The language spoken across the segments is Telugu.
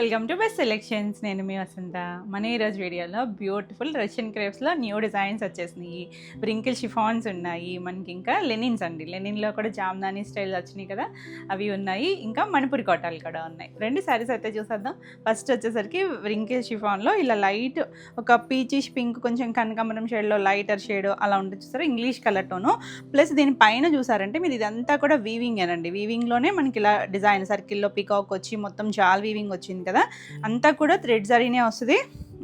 Welcome to best selections. నేను మీ వసంత. మన ఈరోజు వీడియోలో బ్యూటిఫుల్ రష్యన్ క్రేప్స్లో న్యూ డిజైన్స్ వచ్చేసినాయి. బ్రింకిల్ షిఫాన్స్ ఉన్నాయి, మనకి ఇంకా లెనిన్స్ అండి. లెనిన్లో కూడా జామ్దానీ స్టైల్ వచ్చినాయి కదా, అవి ఉన్నాయి. ఇంకా మణిపురి కోటాలు కూడా ఉన్నాయి. రెండు శారీస్ అయితే చూసేద్దాం. ఫస్ట్ వచ్చేసరికి బ్రింకిల్ షిఫాన్లో ఇలా లైట్ ఒక పీచిష్ పింక్, కొంచెం కనకాంబరం షేడ్లో లైటర్ షేడ్ అలా ఉంటుంది చూసారా, ఇంగ్లీష్ కలర్ టోను. ప్లస్ దీనిపైన చూసారంటే మీరు ఇదంతా కూడా వీవింగేనండి. వీవింగ్లోనే మనకి ఇలా డిజైన్ సర్కిల్లో పికాక్ వచ్చి మొత్తం జాల్ వీవింగ్ వచ్చింది కదా, అంతా కూడా థ్రెడ్ జరీనే వస్తుంది.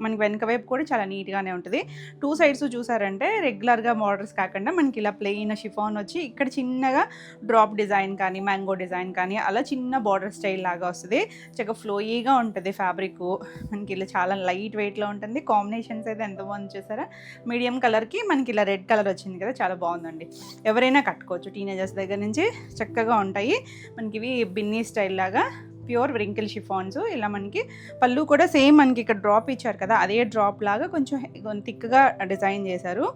మనకి వెనక వైపు కూడా చాలా నీట్గానే ఉంటుంది. టూ సైడ్స్ చూసారంటే రెగ్యులర్గా బార్డర్స్ కాకుండా మనకి ఇలా ప్లెయిన్ షిఫాన్ వచ్చి ఇక్కడ చిన్నగా డ్రాప్ డిజైన్ కానీ మ్యాంగో డిజైన్ కానీ అలా చిన్న బార్డర్ స్టైల్ లాగా వస్తుంది. చక్కగా ఫ్లోయీగా ఉంటుంది ఫ్యాబ్రిక్. మనకి ఇలా చాలా లైట్ వెయిట్లో ఉంటుంది. కాంబినేషన్స్ అయితే ఎంత బాగుంది చూసారా. మీడియం కలర్కి మనకి ఇలా రెడ్ కలర్ వచ్చింది కదా, చాలా బాగుందండి. ఎవరైనా కట్టుకోవచ్చు, టీనేజర్స్ దగ్గర నుంచి చక్కగా ఉంటాయి. మనకి ఇవి బిన్నీ స్టైల్ లాగా ప్యూర్ వ్రింకిల్ షిఫాన్స్. ఇలా మనకి పళ్ళు కూడా సేమ్ మనకి ఇక్కడ డ్రాప్ ఇచ్చారు కదా, అదే డ్రాప్ లాగా కొంచెం థిక్గా డిజైన్ చేశారు.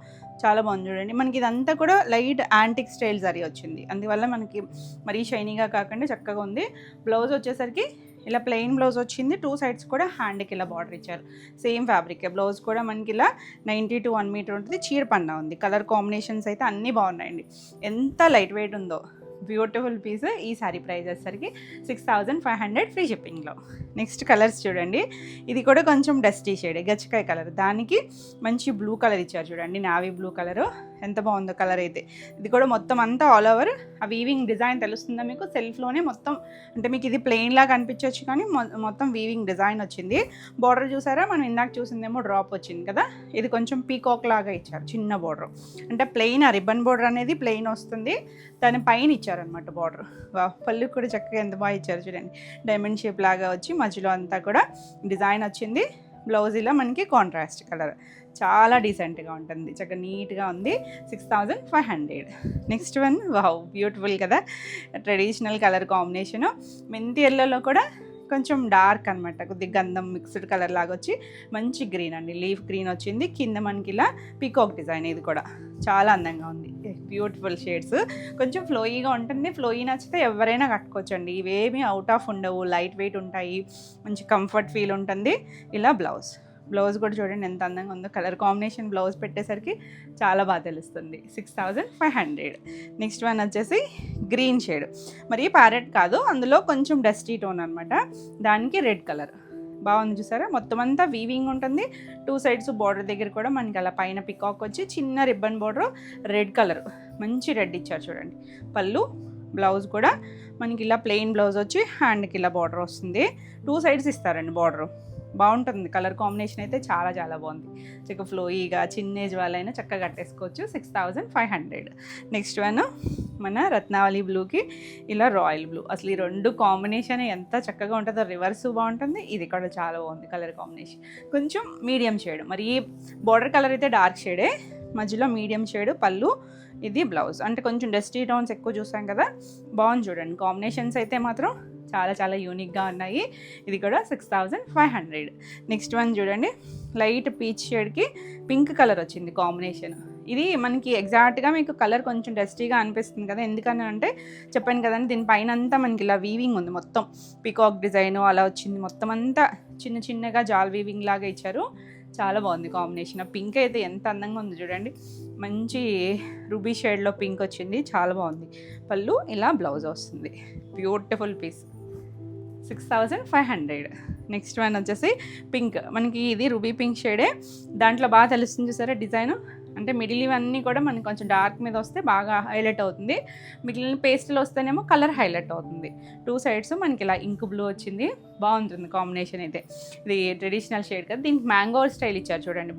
చాలా బాగుంది చూడండి. మనకి ఇదంతా కూడా లైట్ యాంటిక్ స్టైల్ జరీ వచ్చింది, అందువల్ల మనకి మరీ షైనీగా కాకుండా చక్కగా ఉంది. బ్లౌజ్ వచ్చేసరికి ఇలా ప్లెయిన్ బ్లౌజ్ వచ్చింది. టూ సైడ్స్ కూడా హ్యాండ్కి ఇలా బార్డర్ ఇచ్చారు. Same fabric. బ్లౌజ్ కూడా మనకి ఇలా 90 to 1 మీటర్ ఉంటుంది. చీర పన్నా ఉంది. కలర్ కాంబినేషన్స్ అయితే అన్నీ బాగున్నాయండి. ఎంత లైట్ వెయిట్ ఉందో, బ్యూటిఫుల్ పీస్. ఈ సారీ ప్రైస్ వచ్చేసరికి 6500 ఫ్రీ షిప్పింగ్లో. నెక్స్ట్ కలర్స్ చూడండి. ఇది కూడా కొంచెం డస్టీ షేడ్, గచ్చకాయ కలర్, దానికి మంచి బ్లూ కలర్ ఇచ్చారు చూడండి, నావీ బ్లూ కలరు. ఎంత బాగుందో కలర్ అయితే. ఇది కూడా మొత్తం అంతా ఆల్ ఓవర్ ఆ వీవింగ్ డిజైన్ తెలుస్తుందా మీకు, సెల్ఫ్లోనే మొత్తం. అంటే మీకు ఇది ప్లెయిన్ లాగా అనిపించవచ్చు కానీ మొత్తం వీవింగ్ డిజైన్ వచ్చింది. బార్డర్ చూసారా, మనం ఇందాక చూసిందేమో డ్రాప్ వచ్చింది కదా, ఇది కొంచెం పీకాక్ లాగా ఇచ్చారు, చిన్న బార్డర్. అంటే ప్లెయిన్, ఆ రిబ్బన్ బార్డర్ అనేది ప్లెయిన్ వస్తుంది, దాని పైన ఇచ్చారనమాట బార్డర్. పళ్ళు కూడా చక్కగా ఎంత బాగా ఇచ్చారు చూడండి, డైమండ్ షేప్ లాగా వచ్చి మధ్యలో అంతా కూడా డిజైన్ వచ్చింది. బ్లౌజ్ ఇలా మనకి కాంట్రాస్ట్ కలర్, చాలా డీసెంట్గా ఉంటుంది, చక్కగా నీట్గా ఉంది. 6500. నెక్స్ట్ వన్, వావ్ బ్యూటిఫుల్ కదా, ట్రెడిషనల్ కలర్ కాంబినేషను. మెంతి ఎల్లోలో కూడా కొంచెం డార్క్ అనమాట, కొద్దిగా గంధం మిక్స్డ్ కలర్ లాగా వచ్చి మంచి గ్రీన్ అండి, లీఫ్ గ్రీన్ వచ్చింది. కింద మనకి ఇలా పీకాక్ డిజైన్, ఇది కూడా చాలా అందంగా ఉంది. బ్యూటిఫుల్ షేడ్స్, కొంచెం ఫ్లోయీగా ఉంటుంది. ఫ్లోయీ నచ్చితే ఎవరైనా కట్టుకోవచ్చండి. ఇవేమీ అవుట్ ఆఫ్ ఉండవు, లైట్ వెయిట్ ఉంటాయి, మంచి కంఫర్ట్ ఫీల్ ఉంటుంది. ఇలా బ్లౌజ్ కూడా చూడండి ఎంత అందంగా ఉందో. కలర్ కాంబినేషన్ బ్లౌజ్ పెట్టేసరికి చాలా బాగా తెలుస్తుంది. 6500. నెక్స్ట్ వన్ వచ్చేసి గ్రీన్ షేడ్, మరి ప్యారెట్ కాదు, అందులో కొంచెం డస్టీ టోన్ అనమాట, దానికి రెడ్ కలర్. బాగుంది చూసారా, మొత్తం అంతా వీవింగ్ ఉంటుంది. టూ సైడ్స్ బార్డర్ దగ్గర కూడా మనకి అలా పైన పికాక్ వచ్చి చిన్న రిబ్బన్ బార్డర్, రెడ్ కలర్, మంచి రెడ్ ఇచ్చారు చూడండి. పళ్ళు, బ్లౌజ్ కూడా మనకి ఇలా ప్లెయిన్ బ్లౌజ్ వచ్చి హ్యాండ్కి ఇలా బార్డర్ వస్తుంది. టూ సైడ్స్ ఇస్తారండి బార్డర్. బాగుంటుంది కలర్ కాంబినేషన్ అయితే, చాలా చాలా బాగుంది. చక్కగా ఫ్లోయీగా చిన్న ఏజ్ వాళ్ళైనా చక్కగా కట్టేసుకోవచ్చు. 6500. నెక్స్ట్ వన్ మన రత్నావళి బ్లూకి ఇలా రాయల్ బ్లూ. అసలు ఈ రెండు కాంబినేషన్ ఎంత చక్కగా ఉంటుందో, రివర్స్ బాగుంటుంది, ఇది కూడా చాలా బాగుంది కలర్ కాంబినేషన్. కొంచెం మీడియం షేడ్, మరి బార్డర్ కలర్ అయితే డార్క్ షేడే, మధ్యలో మీడియం షేడ్ పళ్ళు, ఇది బ్లౌజ్. అంటే కొంచెం డస్టీ టోన్స్ ఎక్కువ చూసాం కదా, బాగుంది చూడండి. కాంబినేషన్స్ అయితే మాత్రం చాలా చాలా యూనిక్గా ఉన్నాయి. ఇది కూడా 6500. నెక్స్ట్ వన్ చూడండి, లైట్ పీచ్ షేడ్కి పింక్ కలర్ వచ్చింది కాంబినేషన్. ఇది మనకి ఎగ్జాక్ట్గా మీకు కలర్ కొంచెం డస్టీగా అనిపిస్తుంది కదా, ఎందుకని అంటే చెప్పాను కదండి, దీనిపైన అంతా మనకి ఇలా వీవింగ్ ఉంది, మొత్తం పికాక్ డిజైన్ అలా వచ్చింది. మొత్తం అంతా చిన్న చిన్నగా జాల్ వీవింగ్ లాగా ఇచ్చారు. చాలా బాగుంది కాంబినేషన్. పింక్ అయితే ఎంత అందంగా ఉంది చూడండి, మంచి రూబీ షేడ్లో పింక్ వచ్చింది, చాలా బాగుంది. పళ్ళు, ఇలా బ్లౌజ్ వస్తుంది. Beautiful piece. 6500. నెక్స్ట్ వన్ వచ్చేసి పింక్, మనకి ఇది రూబీ పింక్ షేడే, దాంట్లో బాగా తెలుస్తుంది చూసారా డిజైన్. అంటే మిడిల్ ఇవన్నీ కూడా మనకి కొంచెం డార్క్ మీద వస్తే బాగా హైలైట్ అవుతుంది, మిగిలిన పేస్ట్లు వస్తేనేమో కలర్ హైలైట్ అవుతుంది. టూ సైడ్స్ మనకి ఇలా ఇంక్ బ్లూ వచ్చింది, బాగుంటుంది కాంబినేషన్ అయితే. ఇది ట్రెడిషనల్ షేడ్ కదా, దీనికి మ్యాంగో స్టైల్ ఇచ్చారు చూడండి.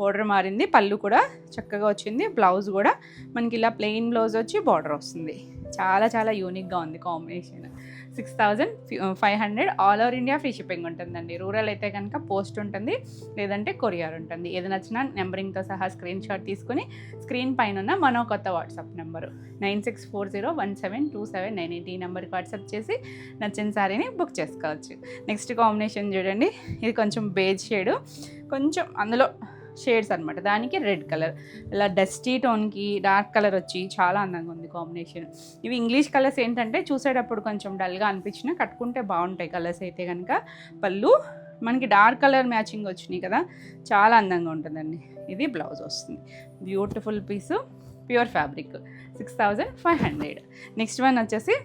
బార్డర్ మారింది, పళ్ళు కూడా చక్కగా వచ్చింది. బ్లౌజ్ కూడా మనకి ఇలా ప్లెయిన్ బ్లౌజ్ వచ్చి బార్డర్ వస్తుంది. చాలా చాలా యూనిక్గా ఉంది combination. 6500. All over India free shipping ఉంటుందండి. రూరల్ అయితే కనుక పోస్ట్ ఉంటుంది, లేదంటే కొరియర్ ఉంటుంది. ఏది నచ్చినా నెంబరింగ్తో సహా స్క్రీన్ షాట్ తీసుకుని స్క్రీన్ పైన ఉన్న మనో కొత్త వాట్సాప్ నెంబరు 9640172798 ఈ నెంబర్కి వాట్సాప్ చేసి నచ్చిన సారీని బుక్ చేసుకోవచ్చు. నెక్స్ట్ కాంబినేషన్ చూడండి, ఇది కొంచెం బేజ్ షేడు, కొంచెం అందులో షేడ్స్ అనమాట. దానికి రెడ్ కలర్ ఇలా డస్టీ టోన్కి డార్క్ కలర్ వచ్చి చాలా అందంగా ఉంది కాంబినేషన్. ఇవి ఇంగ్లీష్ కలర్స్ ఏంటంటే చూసేటప్పుడు కొంచెం డల్గా అనిపించినా కట్టుకుంటే బాగుంటాయి కలర్స్ అయితే కనుక. పళ్ళు మనకి డార్క్ కలర్ మ్యాచింగ్ వచ్చినాయి కదా, చాలా అందంగా ఉంటుందండి. ఇది బ్లౌజ్ వస్తుంది. బ్యూటిఫుల్ పీసు, ప్యూర్ ఫ్యాబ్రిక్, 6500. నెక్స్ట్ వన్ వచ్చేసి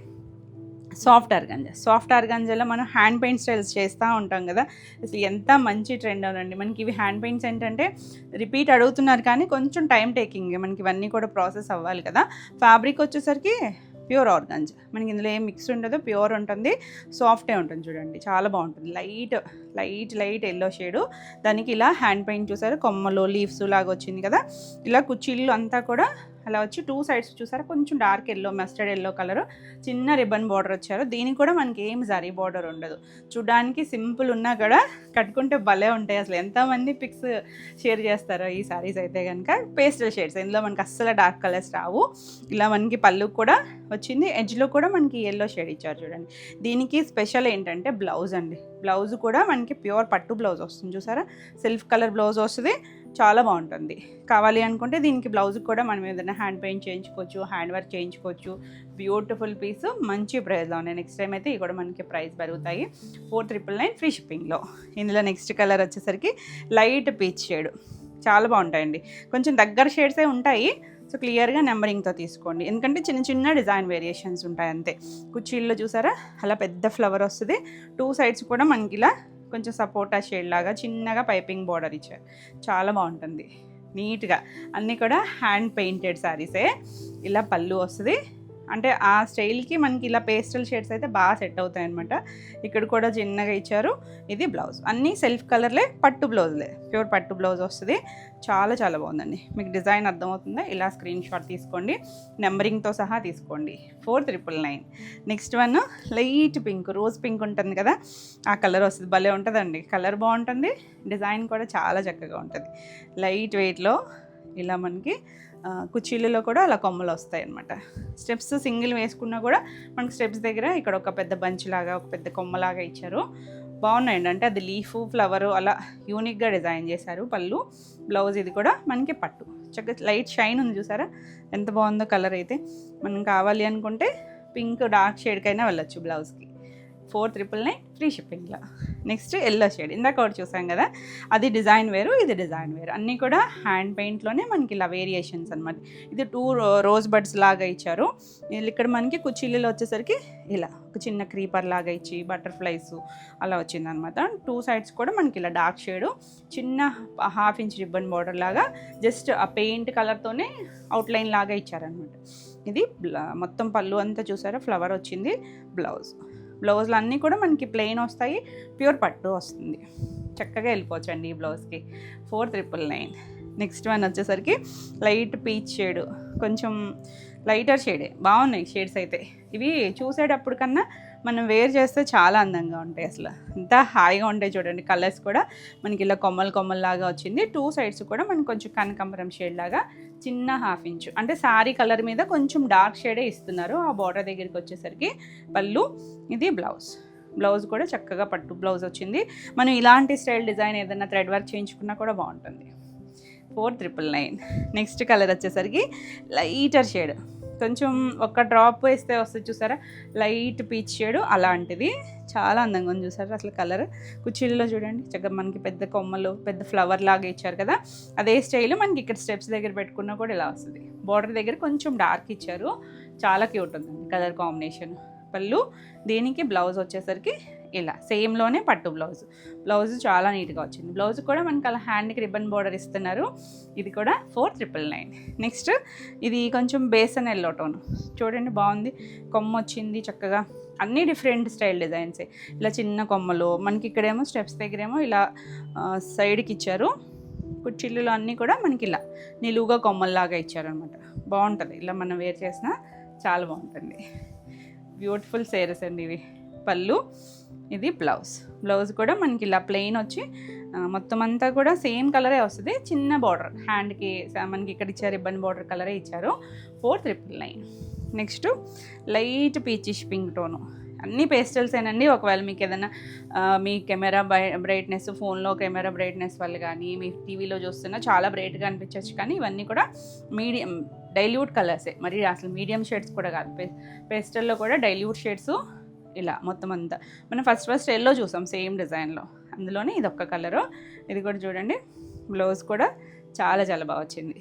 సాఫ్ట్ ఆర్గాంజా. సాఫ్ట్ ఆర్గాంజాలో మనం హ్యాండ్ పెయింట్ స్టైల్స్ చేస్తూ ఉంటాం కదా, అసలు ఎంత మంచి ట్రెండ్ అవునండి. మనకి ఇవి హ్యాండ్ పెయింట్స్ ఏంటంటే రిపీట్ అడుగుతున్నారు కానీ కొంచెం టైం టేకింగ్, మనకి ఇవన్నీ కూడా ప్రాసెస్ అవ్వాలి కదా. ఫ్యాబ్రిక్ వచ్చేసరికి ప్యూర్ ఆర్గాంజా, మనకి ఇందులో ఏం మిక్స్ ఉండదు, ప్యూర్ ఉంటుంది, సాఫ్టే ఉంటుంది. చూడండి చాలా బాగుంటుంది. లైట్ ఎల్లో షేడు, దానికి ఇలా హ్యాండ్ పెయింట్ చూసారు, కొమ్మలు లీవ్స్ లాగా వచ్చింది కదా. ఇలా కుర్చీలు అంతా కూడా అలా వచ్చి 2 సైడ్స్ చూసారా కొంచెం dark yellow, mustard yellow colour, చిన్న రిబ్బన్ బార్డర్ వచ్చారు. దీనికి కూడా మనకి ఏం జరీ బార్డర్ ఉండదు. చూడడానికి సింపుల్ ఉన్నా కూడా కట్టుకుంటే భలే ఉంటాయి. అసలు ఎంతమంది పిక్స్ షేర్ చేస్తారో ఈ సారీస్ అయితే కనుక. పేస్టల్ షేడ్స్, ఇందులో మనకి అస్సలు డార్క్ కలర్స్ రావు. ఇలా మనకి పళ్ళు కూడా వచ్చింది, ఎడ్జ్లో కూడా మనకి ఎల్లో షేడ్ ఇచ్చారు చూడండి. దీనికి స్పెషల్ ఏంటంటే బ్లౌజ్ అండి. బ్లౌజ్ కూడా మనకి ప్యూర్ పట్టు బ్లౌజ్ వస్తుంది చూసారా, సెల్ఫ్ కలర్ బ్లౌజ్ వస్తుంది, చాలా బాగుంటుంది. కావాలి అనుకుంటే దీనికి బ్లౌజ్ కూడా మనం ఏదైనా హ్యాండ్ పెయింట్ చేయించుకోవచ్చు, హ్యాండ్ వర్క్ చేయించుకోవచ్చు. బ్యూటిఫుల్ పీస్, మంచి ప్రైస్లో ఉన్నాయి. నెక్స్ట్ టైం అయితే ఇవి కూడా మనకి ప్రైస్ పెరుగుతాయి. 4999 ఫ్రీ షిప్పింగ్లో. ఇందులో నెక్స్ట్ కలర్ వచ్చేసరికి లైట్ పీచ్ షేడ్, చాలా బాగుంటాయండి. కొంచెం దగ్గర షేడ్సే ఉంటాయి, సో క్లియర్గా నెంబరింగ్తో తీసుకోండి, ఎందుకంటే చిన్న డిజైన్ వేరియేషన్స్ ఉంటాయి అంతే. కుర్చీల్లో చూసారా అలా పెద్ద ఫ్లవర్ వస్తుంది, 2 సైడ్స్ కూడా మనకి ఇలా కొంచెం సపోటా షేడ్ లాగా చిన్నగా పైపింగ్ బార్డర్ ఇచ్చారు, చాలా బాగుంటుంది నీట్గా. అన్నీ కూడా హ్యాండ్ పెయింటెడ్ శారీసే. ఇలా పళ్ళు వస్తుంది, అంటే ఆ స్టైల్కి మనకి ఇలా పేస్టల్ షేడ్స్ అయితే బాగా సెట్ అవుతాయి అనమాట. ఇక్కడ కూడా చిన్నగా ఇచ్చారు. ఇది బ్లౌజ్, అన్నీ సెల్ఫ్ కలర్లే, పట్టు బ్లౌజ్లే, ప్యూర్ పట్టు బ్లౌజ్ వస్తుంది. చాలా బాగుందండి. మీకు డిజైన్ అర్థమవుతుందా? ఇలా స్క్రీన్ షాట్ తీసుకోండి, నెంబరింగ్తో సహా తీసుకోండి. 4999. Next one light pink, rose pink ఉంటుంది కదా, ఆ కలర్ వస్తుంది, భలే ఉంటుందండి. కలర్ బాగుంటుంది, డిజైన్ కూడా చాలా చక్కగా ఉంటుంది. లైట్ వెయిట్లో ఇలా మనకి కుర్చీలలో కూడా అలా కొమ్మలు వస్తాయి అన్నమాట. స్టెప్స్ సింగిల్ వేసుకున్నా కూడా మనకి స్టెప్స్ దగ్గర ఇక్కడ ఒక పెద్ద బంచ్ లాగా, ఒక పెద్ద కొమ్మలాగా ఇచ్చారు. బాగున్నాయండి, అంటే అది లీఫ్ ఫ్లవరు అలా యూనిక్గా డిజైన్ చేశారు. పళ్ళు, బ్లౌజ్ ఇది కూడా మనకి పట్టు, చక్కగా లైట్ షైన్ ఉంది చూసారా ఎంత బాగుందో కలర్ అయితే. మనం కావాలి అనుకుంటే పింక్ డార్క్ షేడ్కైనా వెళ్ళొచ్చు బ్లౌజ్కి. 4999 ఫ్రీ షిప్పింగ్లో. నెక్స్ట్ ఎల్లో షేడ్, ఇందాక ఒకటి చూసాం కదా, అది డిజైన్ వేరు, ఇది డిజైన్ వేరు. అన్నీ కూడా హ్యాండ్ పెయింట్లోనే మనకి ఇలా వేరియేషన్స్ అనమాట. ఇది 2 రోజ్ బడ్స్ లాగా ఇచ్చారు. ఇక్కడ మనకి కుర్చీలలో వచ్చేసరికి ఇలా ఒక చిన్న క్రీపర్ లాగా ఇచ్చి బటర్ఫ్లైస్ అలా వచ్చిందనమాట. 2 సైడ్స్ కూడా మనకి ఇలా డార్క్ షేడు, చిన్న 1/2 ఇంచ్ రిబ్బన్ బార్డర్ లాగా జస్ట్ ఆ పెయింట్ కలర్తోనే అవుట్లైన్ లాగా ఇచ్చారనమాట. ఇది మొత్తం పళ్ళు అంతా చూసారా ఫ్లవర్ వచ్చింది. బ్లౌజ్లు అన్నీ కూడా మనకి ప్లెయిన్ వస్తాయి, ప్యూర్ పట్టు వస్తుంది. చక్కగా వెళ్ళిపోవచ్చు అండి ఈ బ్లౌజ్కి. 4999. నెక్స్ట్ వన్ వచ్చేసరికి లైట్ పీచ్ షేడ్, కొంచెం లైటర్ షేడే, బాగున్నాయి షేడ్స్ అయితే. ఇవి చూసేటప్పుడు కన్నా మనం వేర్ చేస్తే చాలా అందంగా ఉంటాయి, అసలు ఎంత హాయిగా ఉంటాయి చూడండి. కలర్స్ కూడా మనకి ఇలా కొమ్మలాగా వచ్చింది. 2 సైడ్స్ కూడా మనకి కొంచెం కనకాంబరం షేడ్ లాగా చిన్న 1/2 ఇంచ్, అంటే సారీ కలర్ మీద కొంచెం డార్క్ షేడే ఇస్తున్నారు ఆ బార్డర్ దగ్గరికి వచ్చేసరికి. పళ్ళు, ఇది బ్లౌజ్ కూడా చక్కగా పట్టు బ్లౌజ్ వచ్చింది. మనం ఇలాంటి స్టైల్ డిజైన్ ఏదైనా థ్రెడ్ వర్క్ చేయించుకున్నా కూడా బాగుంటుంది. 4999. నెక్స్ట్ కలర్ వచ్చేసరికి లైటర్ షేడ్, కొంచెం ఒక డ్రాప్ వేస్తే వస్తుంది చూసారా లైట్ పీచ్ షేడ్, అలాంటిది చాలా అందంగా ఉంది చూసారా అసలు కలర్. కుర్చీల్లో చూడండి చక్కగా మనకి పెద్ద కొమ్మలు, పెద్ద ఫ్లవర్ లాగా ఇచ్చారు కదా, అదే స్టైల్ మనకి ఇక్కడ స్టెప్స్ దగ్గర పెట్టుకున్నా కూడా ఇలా వస్తుంది. బార్డర్ దగ్గర కొంచెం డార్క్ ఇచ్చారు, చాలా క్యూట్ ఉందండి కలర్ కాంబినేషన్. పళ్ళు, దీనికి బ్లౌజ్ వచ్చేసరికి ఇలా సేమ్లోనే పట్టు బ్లౌజ్ చాలా నీట్గా వచ్చింది. బ్లౌజ్ కూడా మనకి అలా హ్యాండ్కి రిబ్బన్ బార్డర్ ఇస్తున్నారు. ఇది కూడా 4999. నెక్స్ట్ ఇది కొంచెం బేసన్ ఎల్లో టోన్, చూడండి బాగుంది, కొమ్మ వచ్చింది చక్కగా. అన్నీ డిఫరెంట్ స్టైల్ డిజైన్సే, ఇలా చిన్న కొమ్మలు మనకి ఇక్కడేమో స్టెప్స్ దగ్గరేమో ఇలా సైడ్కి ఇచ్చారు. కుర్చీలలో అన్నీ కూడా మనకి ఇలా నిలువుగా కొమ్మల్లాగా ఇచ్చారనమాట. బాగుంటుంది, ఇలా మనం వేర్ చేసినా చాలా బాగుంటుంది. బ్యూటిఫుల్ సేరీస్ అండి ఇవి. పళ్ళు, ఇది బ్లౌజ్ కూడా మనకి ఇలా ప్లెయిన్ వచ్చి మొత్తం అంతా కూడా సేమ్ కలరే వస్తుంది. చిన్న బార్డర్ హ్యాండ్కి మనకి ఇక్కడ ఇచ్చారు, రిబ్బన్ బార్డర్ కలరే ఇచ్చారు. 4999. Next light peachish pink tone, అన్ని పేస్టల్సేనండి. ఒకవేళ మీకు ఏదైనా మీ కెమెరా బ్రైట్నెస్, ఫోన్లో కెమెరా బ్రైట్నెస్ వల్ల కానీ, మీ టీవీలో చూస్తున్నా చాలా బ్రైట్గా అనిపించవచ్చు, కానీ ఇవన్నీ కూడా మీడియం డైల్యూట్ కలర్సే, మరి అసలు మీడియం షేడ్స్ కూడా కాదు. పేస్టల్లో కూడా డైల్యూట్ షేడ్స్ ఇలా మొత్తం అంతా. మనం ఫస్ట్ ఎల్లో చూసాం సేమ్ డిజైన్లో, అందులోనే ఇది ఒక్క కలరు. ఇది కూడా చూడండి, బ్లౌజ్ కూడా చాలా చాలా బాగా వచ్చింది,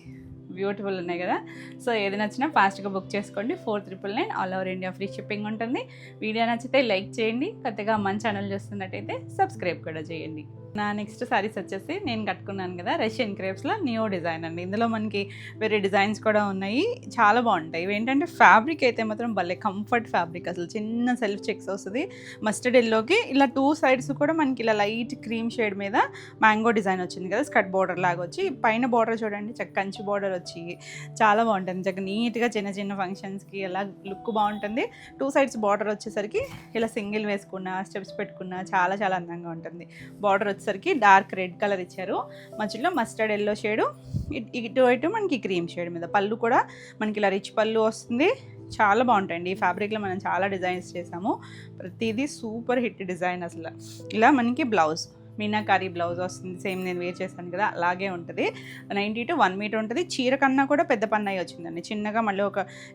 బ్యూటిఫుల్ ఉన్నాయి కదా. సో ఏది నచ్చినా ఫాస్ట్గా బుక్ చేసుకోండి. 4999 all over India free shipping ఉంటుంది. వీడియో నచ్చితే లైక్ చేయండి, కొత్తగా మన ఛానల్ చూస్తున్నట్టయితే సబ్స్క్రైబ్ కూడా చేయండి. నా నెక్స్ట్ సారీస్ వచ్చేసి నేను కట్టుకున్నాను కదా, రష్యన్ క్రేప్స్లో న్యూ డిజైన్ అండి. ఇందులో మనకి వేరే డిజైన్స్ కూడా ఉన్నాయి, చాలా బాగుంటాయి. ఇవేంటంటే ఫ్యాబ్రిక్ అయితే మాత్రం భలే కంఫర్ట్ ఫ్యాబ్రిక్, అసలు చిన్న సెల్ఫ్ చెక్స్ వస్తుంది. మస్టర్డ్ ఎల్లోకి ఇలా 2 సైడ్స్ కూడా మనకి ఇలా లైట్ క్రీమ్ షేడ్ మీద మ్యాంగో డిజైన్ వచ్చింది కదా, స్కర్ట్ బార్డర్ లాగా వచ్చి, పైన బార్డర్ చూడండి చక్క కంచి బార్డర్ వచ్చి చాలా బాగుంటుంది. చక్క నీట్గా చిన్న చిన్న ఫంక్షన్స్కి అలా లుక్ బాగుంటుంది. 2 సైడ్స్ బార్డర్ వచ్చేసరికి ఇలా సింగిల్ వేసుకున్న, స్టెప్స్ పెట్టుకున్న చాలా చాలా అందంగా ఉంటుంది. బార్డర్ వచ్చేసరికి డార్క్ రెడ్ కలర్ ఇచ్చారు, మధ్యలో మస్టర్డ్ ఎల్లో షేడు, ఇటు మనకి క్రీమ్ షేడ్ మీద. పళ్ళు కూడా మనకి ఇలా రిచ్ పళ్ళు వస్తుంది, చాలా బాగుంటాయండి. ఈ ఫ్యాబ్రిక్లో మనం చాలా డిజైన్స్ చేసాము, ప్రతిదీ సూపర్ హిట్ డిజైన్ అసలు. ఇలా మనకి బ్లౌజ్ మీనాకారీ బ్లౌజ్ వస్తుంది, సేమ్ నేను వేర్ చేస్తాను కదా అలాగే ఉంటుంది. 90 to 1 మీటర్ ఉంటుంది. చీర కన్నా కూడా పెద్ద పన్నయ్య వచ్చిందండి, చిన్నగా మళ్ళీ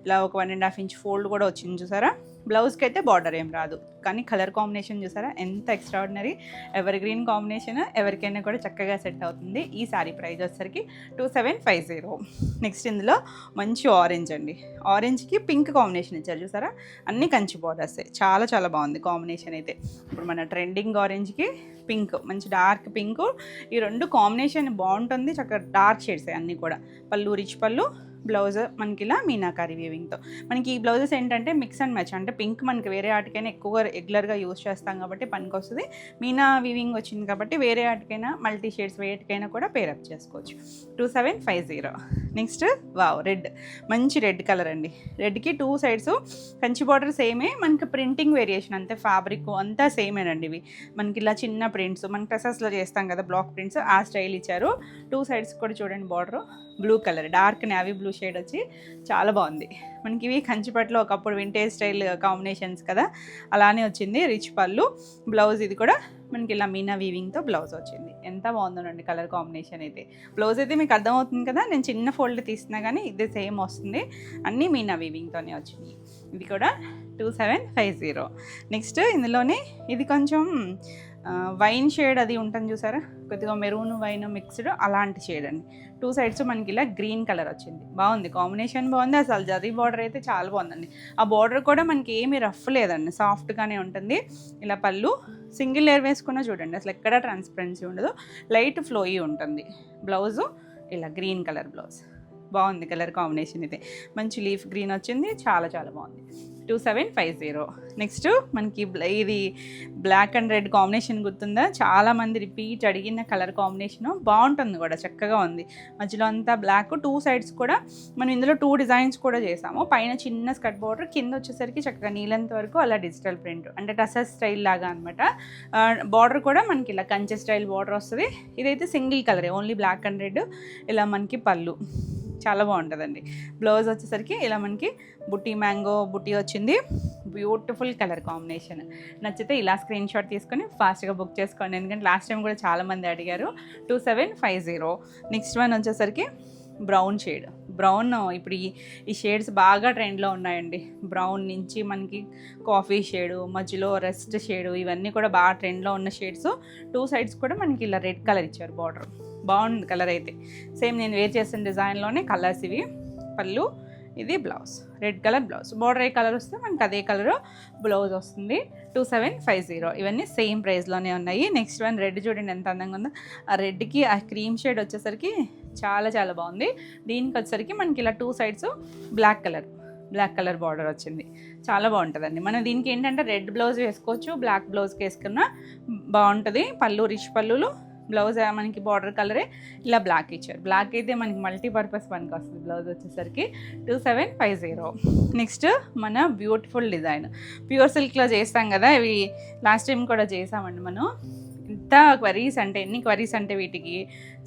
ఇలా ఒక 1.5 ఇంచ్ ఫోల్డ్ కూడా వచ్చింది చూసారా. బ్లౌజ్కి అయితే బార్డర్ ఏం రాదు, కానీ కలర్ కాంబినేషన్ చూసారా ఎంత ఎక్స్ట్రాడినరీ. ఎవర్ గ్రీన్ కాంబినేషన్, ఎవరికైనా కూడా చక్కగా సెట్ అవుతుంది. ఈ సారీ ప్రైస్ వచ్చేసరికి 2750. నెక్స్ట్ ఇందులో మంచి ఆరెంజ్ అండి, ఆరెంజ్కి పింక్ కాంబినేషన్ ఇచ్చారు చూసారా, అన్ని కంచి బార్డర్సే, చాలా చాలా బాగుంది కాంబినేషన్ అయితే. ఇప్పుడు మన ట్రెండింగ్ ఆరెంజ్కి పింక్, మంచి డార్క్ పింక్, ఈ 2 కాంబినేషన్ బాగుంటుంది. చక్కగా డార్క్ షేడ్స్ అన్నీ కూడా. పళ్ళు రిచ్ పళ్ళు, బ్లౌజ్ మనకి ఇలా మీనాకారి వీవింగ్తో. మనకి ఈ బ్లౌజెస్ ఏంటంటే మిక్స్ అండ్ మ్యాచ్, అంటే పింక్ మనకి వేరే ఆటికైనా ఎక్కువగా రెగ్యులర్గా యూజ్ చేస్తాం కాబట్టి పనికి వస్తుంది. మీనా వీవింగ్ వచ్చింది కాబట్టి వేరే ఆటికైనా మల్టీ షేడ్స్ వేటికైనా కూడా పేరప్ చేసుకోవచ్చు. 2750. నెక్స్ట్ వావ్, రెడ్, మంచి రెడ్ కలర్ అండి. రెడ్కి 2 సైడ్స్ కంచి బార్డర్ సేమే, మనకి ప్రింటింగ్ వేరియేషన్ అంతే, ఫ్యాబ్రిక్ అంతా సేమేనండి. ఇవి మనకి ఇలా చిన్న ప్రింట్స్, మన డ్రెస్సెస్లో చేస్తాం కదా బ్లాక్ ప్రింట్స్, ఆ స్టైల్ ఇచ్చారు. 2 సైడ్స్ కూడా చూడండి border blue colour, dark navy blue shade వచ్చి చాలా బాగుంది. మనకి ఇవి కంచిపట్లో ఒకప్పుడు వింటేజ్ స్టైల్ కాంబినేషన్స్ కదా, అలానే వచ్చింది. రిచ్ పళ్ళు, బ్లౌజ్ ఇది కూడా మనకి ఇలా మీనా వీవింగ్తో బ్లౌజ్ వచ్చింది. ఎంత బాగుందోనండి కలర్ కాంబినేషన్ అయితే. బ్లౌజ్ అయితే మీకు అర్థమవుతుంది కదా, నేను చిన్న ఫోల్డ్ తీసినా కానీ ఇది సేమ్ వస్తుంది, అన్నీ మీనా వీవింగ్తోనే వచ్చింది. ఇది కూడా 2750. నెక్స్ట్ ఇందులోనే ఇది కొంచెం వైన్ షేడ్ అది ఉంటుంది చూసారా, కొద్దిగా మెరూన్ వైన్ మిక్స్డ్ అలాంటి షేడ్ అండి. 2 సైడ్స్ మనకి ఇలా గ్రీన్ కలర్ వచ్చింది, బాగుంది కాంబినేషన్, బాగుంది. అసలు జరీ బార్డర్ అయితే చాలా బాగుందండి. ఆ బార్డర్ కూడా మనకి ఏమీ రఫ్ లేదండి, సాఫ్ట్గానే ఉంటుంది. ఇలా పళ్ళు సింగిల్ లేయర్ వేసుకున్నా చూడండి అసలు ఎక్కడ ట్రాన్స్పరెన్సీ ఉండదు, లైట్ ఫ్లోయి ఉంటుంది. బ్లౌజు ఇలా గ్రీన్ కలర్ బ్లౌజ్, బాగుంది కలర్ కాంబినేషన్ అయితే. మంచి లీఫ్ గ్రీన్ వచ్చింది, చాలా చాలా బాగుంది. 2750. నెక్స్ట్ మనకి ఇది బ్లాక్ అండ్ రెడ్ కాంబినేషన్ గుర్తుందా, చాలామంది రిపీట్ అడిగిన కలర్ కాంబినేషను, బాగుంటుంది కూడా, చక్కగా ఉంది. మధ్యలో అంతా బ్లాక్, 2 సైడ్స్ కూడా మనం ఇందులో 2 డిజైన్స్ కూడా చేసాము. పైన చిన్న స్కర్ట్ బార్డర్, కింద వచ్చేసరికి చక్కగా నీలంత వరకు అలా డిజిటల్ ప్రింట్, అంటే టసర్ స్టైల్ లాగా అనమాట. బార్డర్ కూడా మనకి ఇలా కంచె స్టైల్ బార్డర్ వస్తుంది. ఇదైతే సింగిల్ కలరే, ఓన్లీ బ్లాక్ అండ్ రెడ్. ఇలా మనకి పళ్ళు చాలా బాగుంటుందండి. బ్లౌజ్ వచ్చేసరికి ఇలా మనకి బుట్టి మ్యాంగో బుట్టి వచ్చింది, బ్యూటిఫుల్ కలర్ కాంబినేషన్. నచ్చితే ఇలా స్క్రీన్ షాట్ తీసుకొని ఫాస్ట్గా బుక్ చేసుకోండి, ఎందుకంటే లాస్ట్ టైం కూడా చాలామంది అడిగారు. 2750. నెక్స్ట్ వన్ వచ్చేసరికి బ్రౌన్ షేడ్. బ్రౌన్ ఇప్పుడు ఈ షేడ్స్ బాగా ట్రెండ్లో ఉన్నాయండి. బ్రౌన్ నుంచి మనకి కాఫీ షేడు, మధ్యలో రెస్ట్ షేడు, ఇవన్నీ కూడా బాగా ట్రెండ్లో ఉన్న షేడ్స్. 2 సైడ్స్ కూడా మనకి ఇలా రెడ్ కలర్ ఇచ్చారు బార్డర్, బాగుంది కలర్ అయితే. సేమ్ నేను వేర్ చేసిన డిజైన్లోనే కలర్స్ ఇవి. పళ్ళు ఇది blouse, red colour blouse, border ఏ కలర్ వస్తే మనకి అదే కలర్ బ్లౌజ్ వస్తుంది. 2750. ఇవన్నీ సేమ్ ప్రైస్లోనే ఉన్నాయి. నెక్స్ట్ వన్ రెడ్ చూడండి ఎంత అందంగా ఉందో. ఆ రెడ్కి ఆ క్రీమ్ షేడ్ వచ్చేసరికి చాలా చాలా బాగుంది. దీనికి వచ్చేసరికి మనకి ఇలా 2 సైడ్స్ బ్లాక్ కలర్ బార్డర్ వచ్చింది, చాలా బాగుంటుందండి. మనం దీనికి ఏంటంటే రెడ్ బ్లౌజ్ వేసుకోవచ్చు, బ్లాక్ బ్లౌజ్కి వేసుకున్నా బాగుంటుంది. పళ్ళు రిచ్ పళ్ళులు, బ్లౌజ్ మనకి బార్డర్ కలరే ఇలా బ్లాక్ ఇచ్చారు. బ్లాక్ అయితే మనకి మల్టీపర్పస్ పనికి వస్తుంది బ్లౌజ్ వచ్చేసరికి. 2750. నెక్స్ట్ మన బ్యూటిఫుల్ డిజైన్, ప్యూర్ సిల్క్లో చేస్తాం కదా, ఇవి లాస్ట్ టైం కూడా చేసామండి మనం. ఎంత క్వరీస్ అంటే, ఎన్ని క్వరీస్ అంటే వీటికి,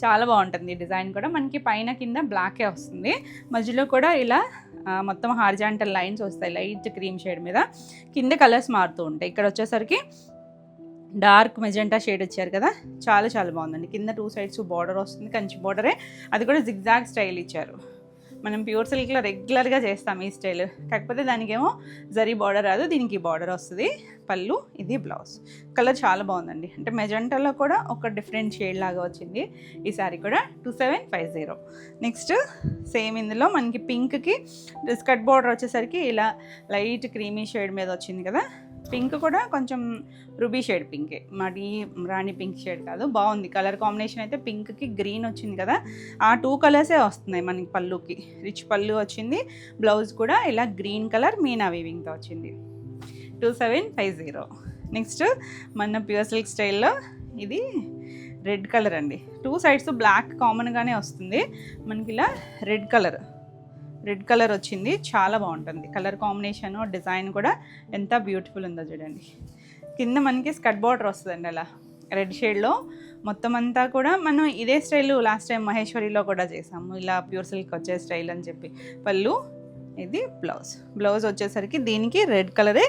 చాలా బాగుంటుంది డిజైన్ కూడా. మనకి పైన కింద బ్లాకే వస్తుంది, మధ్యలో కూడా ఇలా మొత్తం హారిజాంటల్ లైన్స్ వస్తాయి లైట్ క్రీమ్ షేడ్ మీద, కింద కలర్స్ మారుతూ ఉంటాయి. ఇక్కడ వచ్చేసరికి డార్క్ మెజెంటా షేడ్ ఇచ్చారు కదా, చాలా చాలా బాగుందండి. కింద 2 సైడ్స్ బార్డర్ వస్తుంది, కంచి బార్డరే, అది కూడా జిగ్జాగ్ స్టైల్ ఇచ్చారు. మనం ప్యూర్ సిల్క్లో రెగ్యులర్గా చేస్తాం ఈ స్టైల్, కాకపోతే దానికేమో జరీ బార్డర్ రాదు, దీనికి బార్డర్ వస్తుంది. పళ్ళు, ఇది బ్లౌజ్. కలర్ చాలా బాగుందండి, అంటే మెజెంటాలో కూడా ఒక డిఫరెంట్ షేడ్ లాగా వచ్చింది. ఈ సారీ కూడా 2750. నెక్స్ట్ సేమ్ ఇందులో మనకి పింక్కి స్కర్ట్ బార్డర్ వచ్చేసరికి ఇలా లైట్ క్రీమీ షేడ్ మీద వచ్చింది కదా. పింక్ కూడా కొంచెం రూబీ షేడ్ పింకే, మరీ రాణి పింక్ షేడ్ కాదు, బాగుంది కలర్ కాంబినేషన్. అయితే పింక్కి గ్రీన్ వచ్చింది కదా, ఆ 2 కలర్సే వస్తున్నాయి మనకి పళ్ళుకి. రిచ్ పళ్ళు వచ్చింది, బ్లౌజ్ కూడా ఇలా గ్రీన్ కలర్ మీనా వీవింగ్తో వచ్చింది. 2750. నెక్స్ట్ మన ప్యూర్ సిల్క్ స్టైల్లో ఇది రెడ్ కలర్ అండి. 2 సైడ్స్ బ్లాక్ కామన్గానే వస్తుంది, మనకి ఇలా రెడ్ కలర్ వచ్చింది, చాలా బాగుంటుంది. కలర్ కాంబినేషన్ డిజైన్ కూడా ఎంత బ్యూటిఫుల్ ఉందో చూడండి. కింద మనకి స్కర్ట్ బార్డర్ వస్తుందండి అలా రెడ్ షేడ్లో. మొత్తం అంతా కూడా మనం ఇదే స్టైల్ లాస్ట్ టైం మహేశ్వరిలో కూడా చేసాము, ఇలా ప్యూర్ సిల్క్ వచ్చే స్టైల్ అని చెప్పి. పళ్ళు, ఇది బ్లౌజ్ వచ్చేసరికి దీనికి రెడ్ కలరే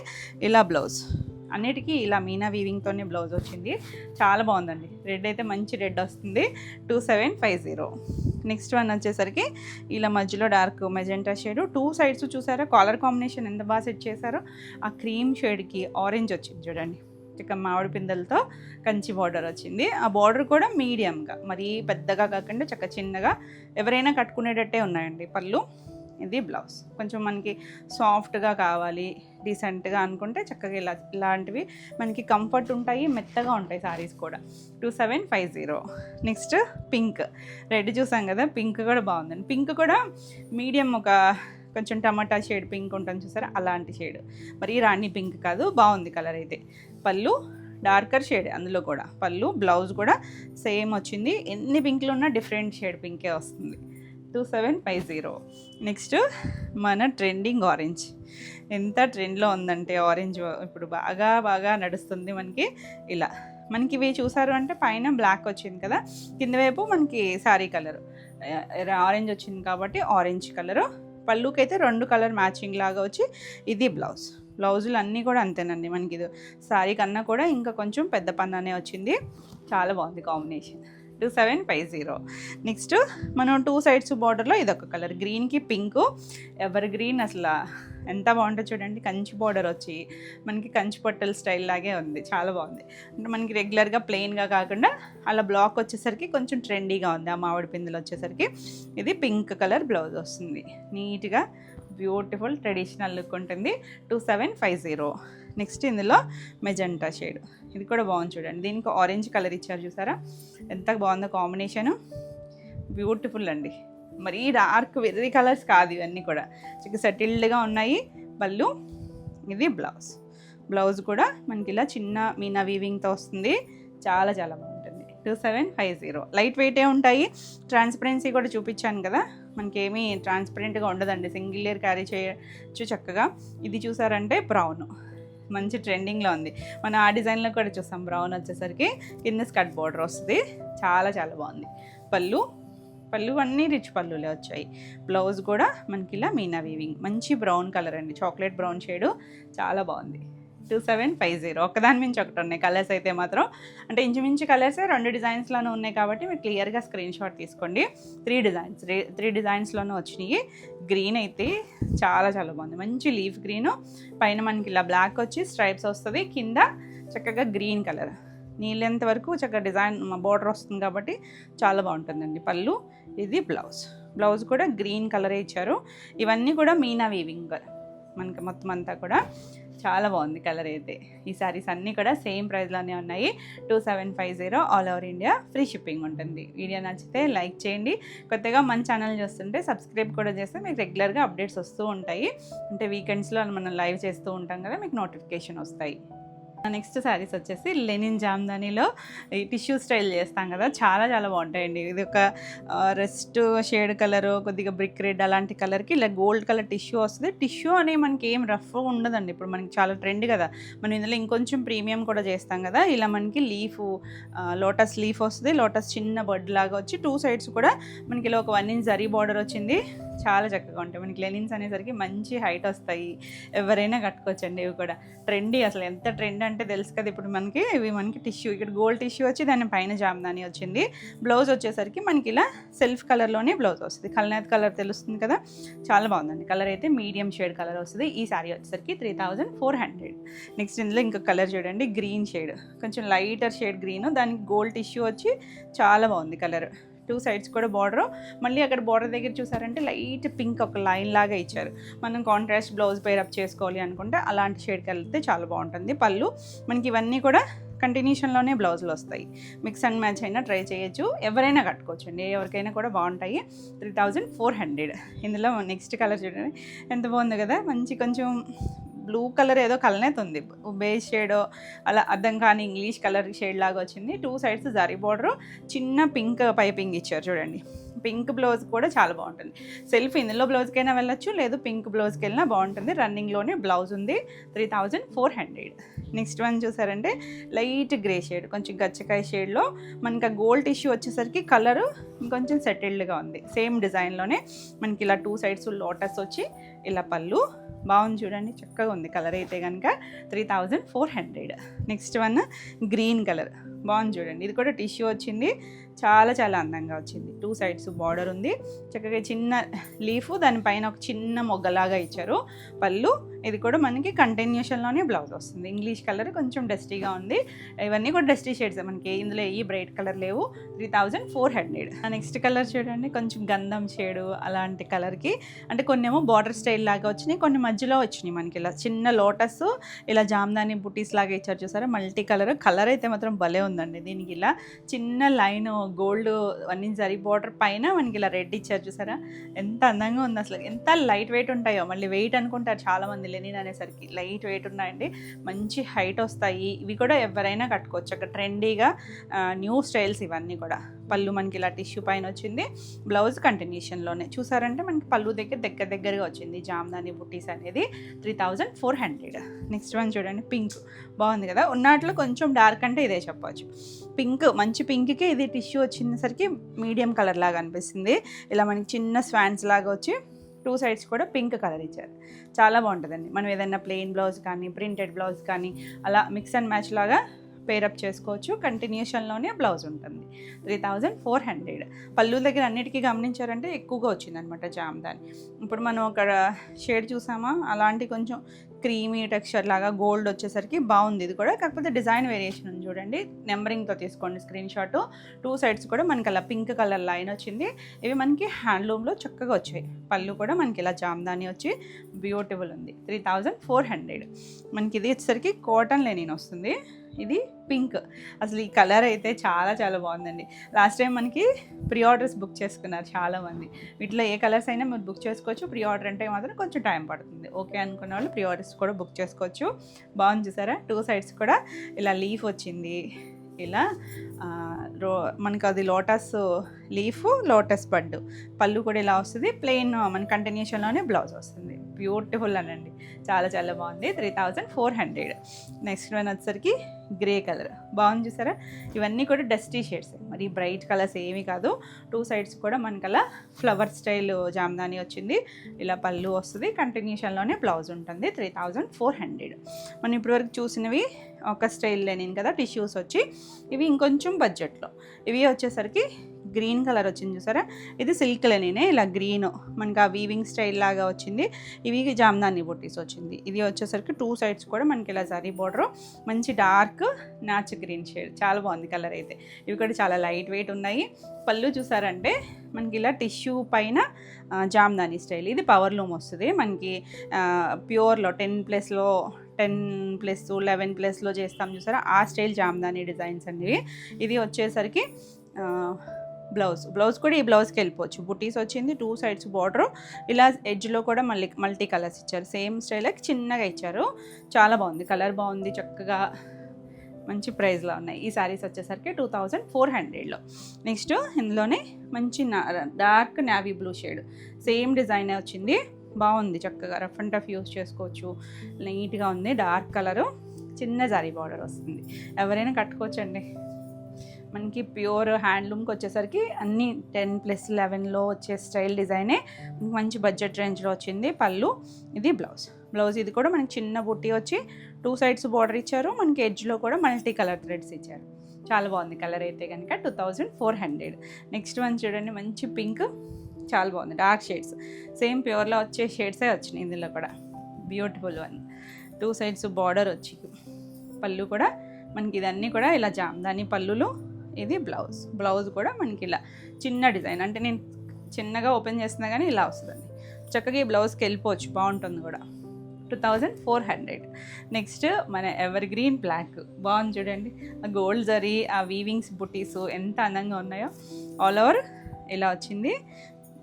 ఇలా బ్లౌజ్, అన్నిటికీ ఇలా మీనా వీవింగ్తోనే బ్లౌజ్ వచ్చింది, చాలా బాగుందండి. రెడ్ అయితే మంచి రెడ్ వస్తుంది. 2750. నెక్స్ట్ వన్ వచ్చేసరికి ఇలా మధ్యలో డార్క్ మెజెంటా షేడ్, 2 సైడ్స్ చూసారా కాలర్ కాంబినేషన్ ఎంత బాగా సెట్ చేశారో. ఆ క్రీమ్ షేడ్కి ఆరెంజ్ వచ్చింది చూడండి, ఇక మామిడి పిందెలతో కంచి బార్డర్ వచ్చింది. ఆ బార్డర్ కూడా మీడియంగా, మరీ పెద్దగా కాకుండా చక్క చిన్నగా ఎవరైనా కట్టుకునేటట్టే ఉన్నాయండి. పళ్ళు, ఇది బ్లౌజ్. కొంచెం మనకి సాఫ్ట్గా కావాలి, డీసెంట్గా అనుకుంటే చక్కగా ఇలాంటివి మనకి కంఫర్ట్ ఉంటాయి, మెత్తగా ఉంటాయి సారీస్ కూడా. 2750. నెక్స్ట్ పింక్, రెడ్ చూసాం కదా, పింక్ కూడా బాగుందండి. పింక్ కూడా మీడియం, ఒక కొంచెం టమాటా షేడ్ పింక్ ఉంటుంది చూసారా, అలాంటి షేడ్, మరి రాణి పింక్ కాదు, బాగుంది కలర్ అయితే. పళ్ళు డార్కర్ షేడ్ అందులో కూడా. పళ్ళు, బ్లౌజ్ కూడా సేమ్ వచ్చింది. ఎన్ని పింక్లు ఉన్నా డిఫరెంట్ షేడ్ పింకే వస్తుంది. 2750. నెక్స్ట్ మన ట్రెండింగ్ ఆరెంజ్, ఎంత ట్రెండ్లో ఉందంటే ఆరెంజ్ ఇప్పుడు బాగా నడుస్తుంది మనకి. ఇలా మనకి ఇవి చూసారు అంటే పైన బ్లాక్ వచ్చింది కదా, కింద వైపు మనకి శారీ కలర్ ఆరెంజ్ వచ్చింది కాబట్టి ఆరెంజ్ కలరు. పళ్ళుకి అయితే 2 కలర్ మ్యాచింగ్ లాగా వచ్చి, ఇది బ్లౌజులు అన్నీ కూడా అంతేనండి. మనకి ఇది శారీ కన్నా కూడా ఇంకా కొంచెం పెద్ద పన్నానే వచ్చింది, చాలా బాగుంది కాంబినేషన్. 2750. నెక్స్ట్ మనం 2 సైడ్స్ బార్డర్లో ఇదొక కలర్, గ్రీన్కి పింక్, ఎవర్ గ్రీన్, అసలు ఎంత బాగుంటుంది చూడండి. కంచి బార్డర్ వచ్చి మనకి కంచి పట్టల స్టైల్ లాగే ఉంది, చాలా బాగుంది. అంటే మనకి రెగ్యులర్గా ప్లెయిన్గా కాకుండా అలా బ్లాక్ వచ్చేసరికి కొంచెం ట్రెండీగా ఉంది. ఆ మామిడి పిందులు వచ్చేసరికి ఇది పింక్ కలర్ బ్లౌజ్ వస్తుంది, నీట్గా బ్యూటిఫుల్ ట్రెడిషనల్ లుక్ ఉంటుంది. 2750. నెక్స్ట్ ఇందులో మెజెంటా షేడ్, ఇది కూడా బాగుంది చూడండి. దీనికి ఆరెంజ్ కలర్ ఇచ్చారు చూసారా, ఎంత బాగుందో కాంబినేషను, బ్యూటిఫుల్ అండి. మరీ డార్క్ వెర్రీ కలర్స్ కాదు ఇవన్నీ కూడా, సెటిల్డ్గా ఉన్నాయి. పళ్ళు, ఇది బ్లౌజ్ కూడా మనకి ఇలా చిన్న మీనా వీవింగ్తో వస్తుంది, చాలా చాలా బాగుంటుంది. 2750. లైట్ వెయిటే ఉంటాయి, ట్రాన్స్పరెన్సీ కూడా చూపించాను కదా, మనకేమీ ట్రాన్స్పరెంట్గా ఉండదండి, సింగిల్ లేయర్ క్యారీ చేయొచ్చు చక్కగా. ఇది చూసారంటే బ్రౌన్, మంచి ట్రెండింగ్లో ఉంది. మనం ఆ డిజైన్లో కూడా చూస్తాం. బ్రౌన్ వచ్చేసరికి కింద స్కర్ట్ బార్డర్ వస్తుంది, చాలా చాలా బాగుంది. పళ్ళు అన్నీ రిచ్ పళ్ళులే వచ్చాయి. బ్లౌజ్ కూడా మనకి ఇలా మీనా వీవింగ్, మంచి బ్రౌన్ కలర్ అండి, చాక్లెట్ బ్రౌన్ షేడు, చాలా బాగుంది. 2750. ఒకదాని మించి ఒకటి ఉన్నాయి కలర్స్ అయితే మాత్రం, అంటే ఇంచుమించు కలర్సే 2 డిజైన్స్లోనూ ఉన్నాయి కాబట్టి మీరు క్లియర్గా స్క్రీన్ షాట్ తీసుకోండి. 3 డిజైన్స్లోనూ వచ్చినాయి. గ్రీన్ అయితే చాలా చాలా బాగుంది, మంచి లీఫ్ గ్రీను, పైన మనకి ఇలా బ్లాక్ వచ్చి స్ట్రైప్స్ వస్తుంది, కింద చక్కగా గ్రీన్ కలర్ నీళ్ళెంత వరకు చక్కగా డిజైన్ బార్డర్ వస్తుంది కాబట్టి చాలా బాగుంటుందండి. పళ్ళు, ఇది బ్లౌజ్ కూడా గ్రీన్ కలరే ఇచ్చారు. ఇవన్నీ కూడా మీనా వీవింగ్ మనకి మొత్తం అంతా కూడా చాలా బాగుంది కలర్ అయితే. ఈ సారీస్ అన్నీ కూడా సేమ్ ప్రైస్లోనే ఉన్నాయి. 2750. All over India free shipping ఉంటుంది. వీడియో నచ్చితే లైక్ చేయండి. కొత్తగా మన ఛానల్ చూస్తుంటే సబ్స్క్రైబ్ కూడా చేస్తే మీకు రెగ్యులర్గా అప్డేట్స్ వస్తూ ఉంటాయి. అంటే వీకెండ్స్లో మనం లైవ్ చేస్తూ ఉంటాం కదా, మీకు నోటిఫికేషన్ వస్తాయి. నెక్స్ట్ శారీస్ వచ్చేసి లెనిన్ జామ్దానీలో ఈ టిష్యూ స్టైల్ చేస్తాం కదా, చాలా చాలా బాగుంటాయండి. ఇది ఒక రెస్ట్ షేడ్ కలరు, కొద్దిగా బ్రిక్ రెడ్ అలాంటి కలర్కి ఇలా గోల్డ్ కలర్ టిష్యూ వస్తుంది. టిష్యూ అని మనకి ఏం రఫ్ ఉండదండి, ఇప్పుడు మనకి చాలా ట్రెండ్ కదా, మనం ఇందులో ఇంకొంచెం ప్రీమియం కూడా చేస్తాం కదా. ఇలా మనకి లోటస్ లీఫ్ వస్తుంది, లోటస్ చిన్న బర్డ్ లాగా వచ్చి 2 సైడ్స్ కూడా మనకి ఇలా ఒక 1 ఇంచ్ జరీ బార్డర్ వచ్చింది, చాలా చక్కగా ఉంటాయి. మనకి లెనిన్స్ అనేసరికి మంచి హైట్ వస్తాయి, ఎవరైనా కట్టుకోవచ్చండి. ఇవి కూడా ట్రెండీ, అసలు ఎంత ట్రెండ్ అంటే తెలుసు కదా. ఇప్పుడు మనకి ఇవి మనకి టిష్యూ, ఇక్కడ గోల్డ్ టిష్యూ వచ్చి దాని పైన జామ్దాని వచ్చింది. బ్లౌజ్ వచ్చేసరికి మనకి ఇలా సెల్ఫ్ కలర్లోనే బ్లౌజ్ వస్తుంది. కల్నేత్ కలర్ తెలుస్తుంది కదా, చాలా బాగుందండి. కలర్ అయితే మీడియం షేడ్ కలర్ వస్తుంది. ఈ శారీ వచ్చేసరికి 3400. నెక్స్ట్ ఇందులో ఇంకొక కలర్ చూడండి, గ్రీన్ షేడ్, కొంచెం లైటర్ షేడ్ గ్రీన్, దానికి గోల్డ్ టిష్యూ వచ్చి చాలా బాగుంది కలర్. 2 సైడ్స్ కూడా బార్డర్, మళ్ళీ అక్కడ బార్డర్ దగ్గర చూసారంటే లైట్ పింక్ ఒక లైన్ లాగా ఇచ్చారు. మనం కాంట్రాస్ట్ బ్లౌజ్ పేరప్ చేసుకోవాలి అనుకుంటే అలాంటి షేడ్కి వెళ్తే చాలా బాగుంటుంది. పళ్ళు మనకి ఇవన్నీ కూడా కంటిన్యూషన్లోనే బ్లౌజులు వస్తాయి. మిక్స్ అండ్ మ్యాచ్ అయినా ట్రై చేయొచ్చు, ఎవరైనా కట్టుకోవచ్చు అండి, ఎవరికైనా కూడా బాగుంటాయి. 3400. ఇందులో నెక్స్ట్ కలర్ చూడండి ఎంత బాగుంది కదా, మంచి కొంచెం బ్లూ కలర్ ఏదో కలనేది ఉంది, బేస్ షేడో అలా అర్థం కానీ ఇంగ్లీష్ కలర్ షేడ్ లాగా వచ్చింది. 2 సైడ్స్ జరీ బార్డర్, చిన్న పింక్ పైపింగ్ ఇచ్చారు చూడండి. పింక్ బ్లౌజ్ కూడా చాలా బాగుంటుంది. సెల్ఫ్ ఇందులో బ్లౌజ్కైనా వెళ్ళొచ్చు, లేదు పింక్ బ్లౌజ్కి వెళ్ళినా బాగుంటుంది. రన్నింగ్లోనే బ్లౌజ్ ఉంది. 3400. నెక్స్ట్ వన్ చూసారంటే లైట్ గ్రే షేడ్, కొంచెం గచ్చకాయ షేడ్లో మనకి ఆ గోల్డ్ టిష్యూ వచ్చేసరికి కలరు ఇంకొంచెం సెటిల్డ్గా ఉంది. సేమ్ డిజైన్లోనే మనకి ఇలా 2 సైడ్స్ లోటస్ వచ్చి ఇలా పళ్ళు బాగుంది చూడండి, చక్కగా ఉంది కలర్ అయితే కనుక 3400. నెక్స్ట్ వన్ గ్రీన్ కలర్ బాగుంది చూడండి, ఇది కూడా టిష్యూ వచ్చింది, చాలా చాలా అందంగా వచ్చింది. 2 సైడ్స్ బార్డర్ ఉంది, చక్కగా చిన్న లీఫ్, దానిపైన ఒక చిన్న మొగ్గలాగా ఇచ్చారు. పళ్ళు ఇది కూడా మనకి కంటిన్యూషన్లోనే బ్లౌజ్ వస్తుంది. ఇంగ్లీష్ కలర్ కొంచెం డస్టీగా ఉంది, ఇవన్నీ కూడా డస్టీ షేడ్స్, మనకి ఇందులో ఈ బ్రైట్ కలర్ లేవు. 3400. నెక్స్ట్ కలర్ చూడండి, కొంచెం గంధం షేడు అలాంటి కలర్కి, అంటే కొన్ని ఏమో బార్డర్ స్టైల్ లాగా వచ్చినాయి, కొన్ని మధ్యలో వచ్చినాయి మనకి ఇలా చిన్న లోటస్, ఇలా జామ్దాని బుటీస్ లాగా ఇచ్చారు చూసారా. మల్టీ కలర్, కలర్ అయితే మాత్రం భలే ఉందండి. దీనికి ఇలా చిన్న లైన్ గోల్డ్ అన్ని జరీ బార్డర్ పైన మనకి ఇలా రెడ్ ఇచ్చారు చూసారా, ఎంత అందంగా ఉంది అసలు. ఎంత లైట్ వెయిట్ ఉంటాయో, మళ్ళీ వెయిట్ అనుకుంటారు చాలామంది లెనిన్ అనేసరికి, లైట్ వెయిట్ ఉన్నాయండి, మంచి హైట్ వస్తాయి. ఇవి కూడా ఎవరైనా కట్టుకోవచ్చు, అక్కడ ట్రెండీగా న్యూ స్టైల్స్ ఇవన్నీ కూడా. పళ్ళు మనకి ఇలా టిష్యూ పైన వచ్చింది, బ్లౌజ్ కంటిన్యూషన్లోనే చూసారంటే మనకి పళ్ళు దగ్గరగా వచ్చింది జామ్దాని బుటీస్ అనేది. 3400. నెక్స్ట్ వన్ చూడండి, పింక్ బాగుంది కదా, ఉన్నట్లు కొంచెం డార్క్ అంటే ఇదే చెప్పవచ్చు. పింక్, మంచి పింక్కి ఇది టిష్యూ వచ్చినసరికి మీడియం కలర్ లాగా అనిపిస్తుంది. ఇలా మనకి చిన్న స్వాన్స్ లాగా వచ్చి 2 సైడ్స్ కూడా పింక్ కలర్ ఇచ్చారు, చాలా బాగుంటుందండి. మనం ఏదైనా ప్లెయిన్ బ్లౌజ్ కానీ ప్రింటెడ్ బ్లౌజ్ కానీ అలా మిక్స్ అండ్ మ్యాచ్ లాగా పేరప్ చేసుకోవచ్చు. కంటిన్యూషన్లోనే బ్లౌజ్ ఉంటుంది. 3400. పళ్ళు దగ్గర అన్నిటికీ గమనించారంటే ఎక్కువగా వచ్చిందనమాట జామ్దాని. ఇప్పుడు మనం అక్కడ షేడ్ చూసామా, అలాంటి కొంచెం క్రీమీ టెక్స్చర్ లాగా గోల్డ్ వచ్చేసరికి బాగుంది. ఇది కూడా కాకపోతే డిజైన్ వేరియేషన్ ఉంది చూడండి, నెంబరింగ్తో తీసుకోండి స్క్రీన్ షాట్. 2 సైడ్స్ కూడా మనకి అలా పింక్ కలర్ లైన్ వచ్చింది. ఇవి మనకి హ్యాండ్లూమ్లో చక్కగా వచ్చాయి. పళ్ళు కూడా మనకి ఇలా జామ్దాని వచ్చి బ్యూటిఫుల్ ఉంది. 3400. మనకి ఇది వచ్చేసరికి కాటన్ లెనిన్ వస్తుంది. ఇది పింక్, అసలు ఈ కలర్ అయితే చాలా చాలా బాగుందండి. లాస్ట్ టైం మనకి ప్రీ ఆర్డర్స్ బుక్ చేసుకున్నారు చాలామంది. వీటిలో ఏ కలర్స్ అయినా మీరు బుక్ చేసుకోవచ్చు. ప్రీ ఆర్డర్ అంటే మాత్రం కొంచెం టైం పడుతుంది. ఓకే అనుకున్న వాళ్ళు ప్రీ ఆర్డర్స్ కూడా బుక్ చేసుకోవచ్చు. బాగుంది చూసారా, 2 సైడ్స్ కూడా ఇలా లీఫ్ వచ్చింది. ఇలా మనకు అది లోటస్ లీఫ్, లోటస్ బడ్. పళ్ళు కూడా ఇలా వస్తుంది. ప్లెయిన్ మన కంటిన్యూషన్లోనే బ్లౌజ్ వస్తుంది. బ్యూటిఫుల్ అనండి, చాలా చాలా బాగుంది. 3400. నెక్స్ట్ వన్ వచ్చేసరికి గ్రే కలర్ బాగుంది చూసారా. ఇవన్నీ కూడా డస్టీ షేడ్స్, మరి బ్రైట్ కలర్స్ ఏమీ కాదు. 2 సైడ్స్ కూడా మనకి అలా ఫ్లవర్ స్టైల్ జామ్దాని వచ్చింది. ఇలా పళ్ళు వస్తుంది, కంటిన్యూషన్లోనే బ్లౌజ్ ఉంటుంది. 3400. మనం ఇప్పటివరకు చూసినవి ఒక స్టైల్ లెనిన్ కదా, టిష్యూస్ వచ్చి, ఇవి ఇంకొంచెం బడ్జెట్లో. ఇవి వచ్చేసరికి గ్రీన్ కలర్ వచ్చింది చూసారా, ఇది సిల్క్ లెనినే, ఇలా గ్రీన్ మనకి ఆ వీవింగ్ స్టైల్ లాగా వచ్చింది. ఇవి జామ్దాని బుట్టీస్ వచ్చింది. ఇది వచ్చేసరికి 2 సైడ్స్ కూడా మనకి ఇలా జరీ బోర్డర్, మంచి డార్క్ నాచ్ గ్రీన్ షేడ్, చాలా బాగుంది కలర్ అయితే. ఇవి కూడా చాలా లైట్ వెయిట్ ఉన్నాయి. పళ్ళు చూసారంటే మనకి ఇలా టిష్యూ పైన జామ్దాని స్టైల్. ఇది పవర్ లూమ్ వస్తుంది మనకి, ప్యూర్లో 10+11+లో చేస్తాం చూసారా, ఆ స్టైల్ జామ్దాని డిజైన్స్ అనేవి. ఇది వచ్చేసరికి బ్లౌజ్ కూడా ఈ బ్లౌజ్కి వెళ్ళిపోవచ్చు. బుటీస్ వచ్చింది, 2 సైడ్స్ బార్డర్, ఇలా ఎడ్జ్లో కూడా మల్టీ కలర్స్ ఇచ్చారు. సేమ్ స్టైల్కి చిన్నగా ఇచ్చారు, చాలా బాగుంది. కలర్ బాగుంది, చక్కగా మంచి ప్రైస్లో ఉన్నాయి. ఈ శారీస్ వచ్చేసరికి 2400లో. నెక్స్ట్ ఇందులోనే మంచి dark navy blue shade, same design వచ్చింది, బాగుంది. చక్కగా రఫ్ అండ్ టఫ్ యూస్ చేసుకోవచ్చు, నీట్గా ఉంది. డార్క్ కలరు, చిన్న జరీ బార్డర్ వస్తుంది, ఎవరైనా కట్టుకోవచ్చండి. మనకి ప్యూర్ హ్యాండ్లూమ్కి వచ్చేసరికి అన్ని 10+11లో వచ్చే స్టైల్ డిజైనే మంచి బడ్జెట్ రేంజ్లో వచ్చింది. పళ్ళు, ఇది బ్లౌజ్ ఇది కూడా మనకి చిన్న బుట్టి వచ్చి 2 సైడ్స్ బార్డర్ ఇచ్చారు. మనకి ఎడ్జ్లో కూడా మల్టీ కలర్ థ్రెడ్స్ ఇచ్చారు. చాలా బాగుంది కలర్ అయితే కనుక 2400. నెక్స్ట్ వన్ చూడండి, మంచి పింక్, చాలా బాగుంది. డార్క్ షేడ్స్, సేమ్ ప్యూర్లో వచ్చే షేడ్సే వచ్చినాయి ఇందులో కూడా. బ్యూటిఫుల్ వన్, 2 సైడ్స్ బార్డర్ వచ్చి పళ్ళు కూడా మనకి ఇదన్నీ కూడా ఇలా జామ్దాని పళ్ళులు. ఇది బ్లౌజ్ కూడా మనకి ఇలా చిన్న డిజైన్, అంటే నేను చిన్నగా ఓపెన్ చేస్తున్నా కానీ ఇలా వస్తుందండి. చక్కగా ఈ బ్లౌజ్కి వెళ్ళిపోవచ్చు, బాగుంటుంది కూడా. 2400. నెక్స్ట్ మన ఎవర్ గ్రీన్ బ్లాక్, బాగుంది చూడండి. ఆ గోల్డ్ జరీ, ఆ వీవింగ్స్ బుటీస్ ఎంత అందంగా ఉన్నాయో. ఆల్ ఓవర్ ఇలా వచ్చింది.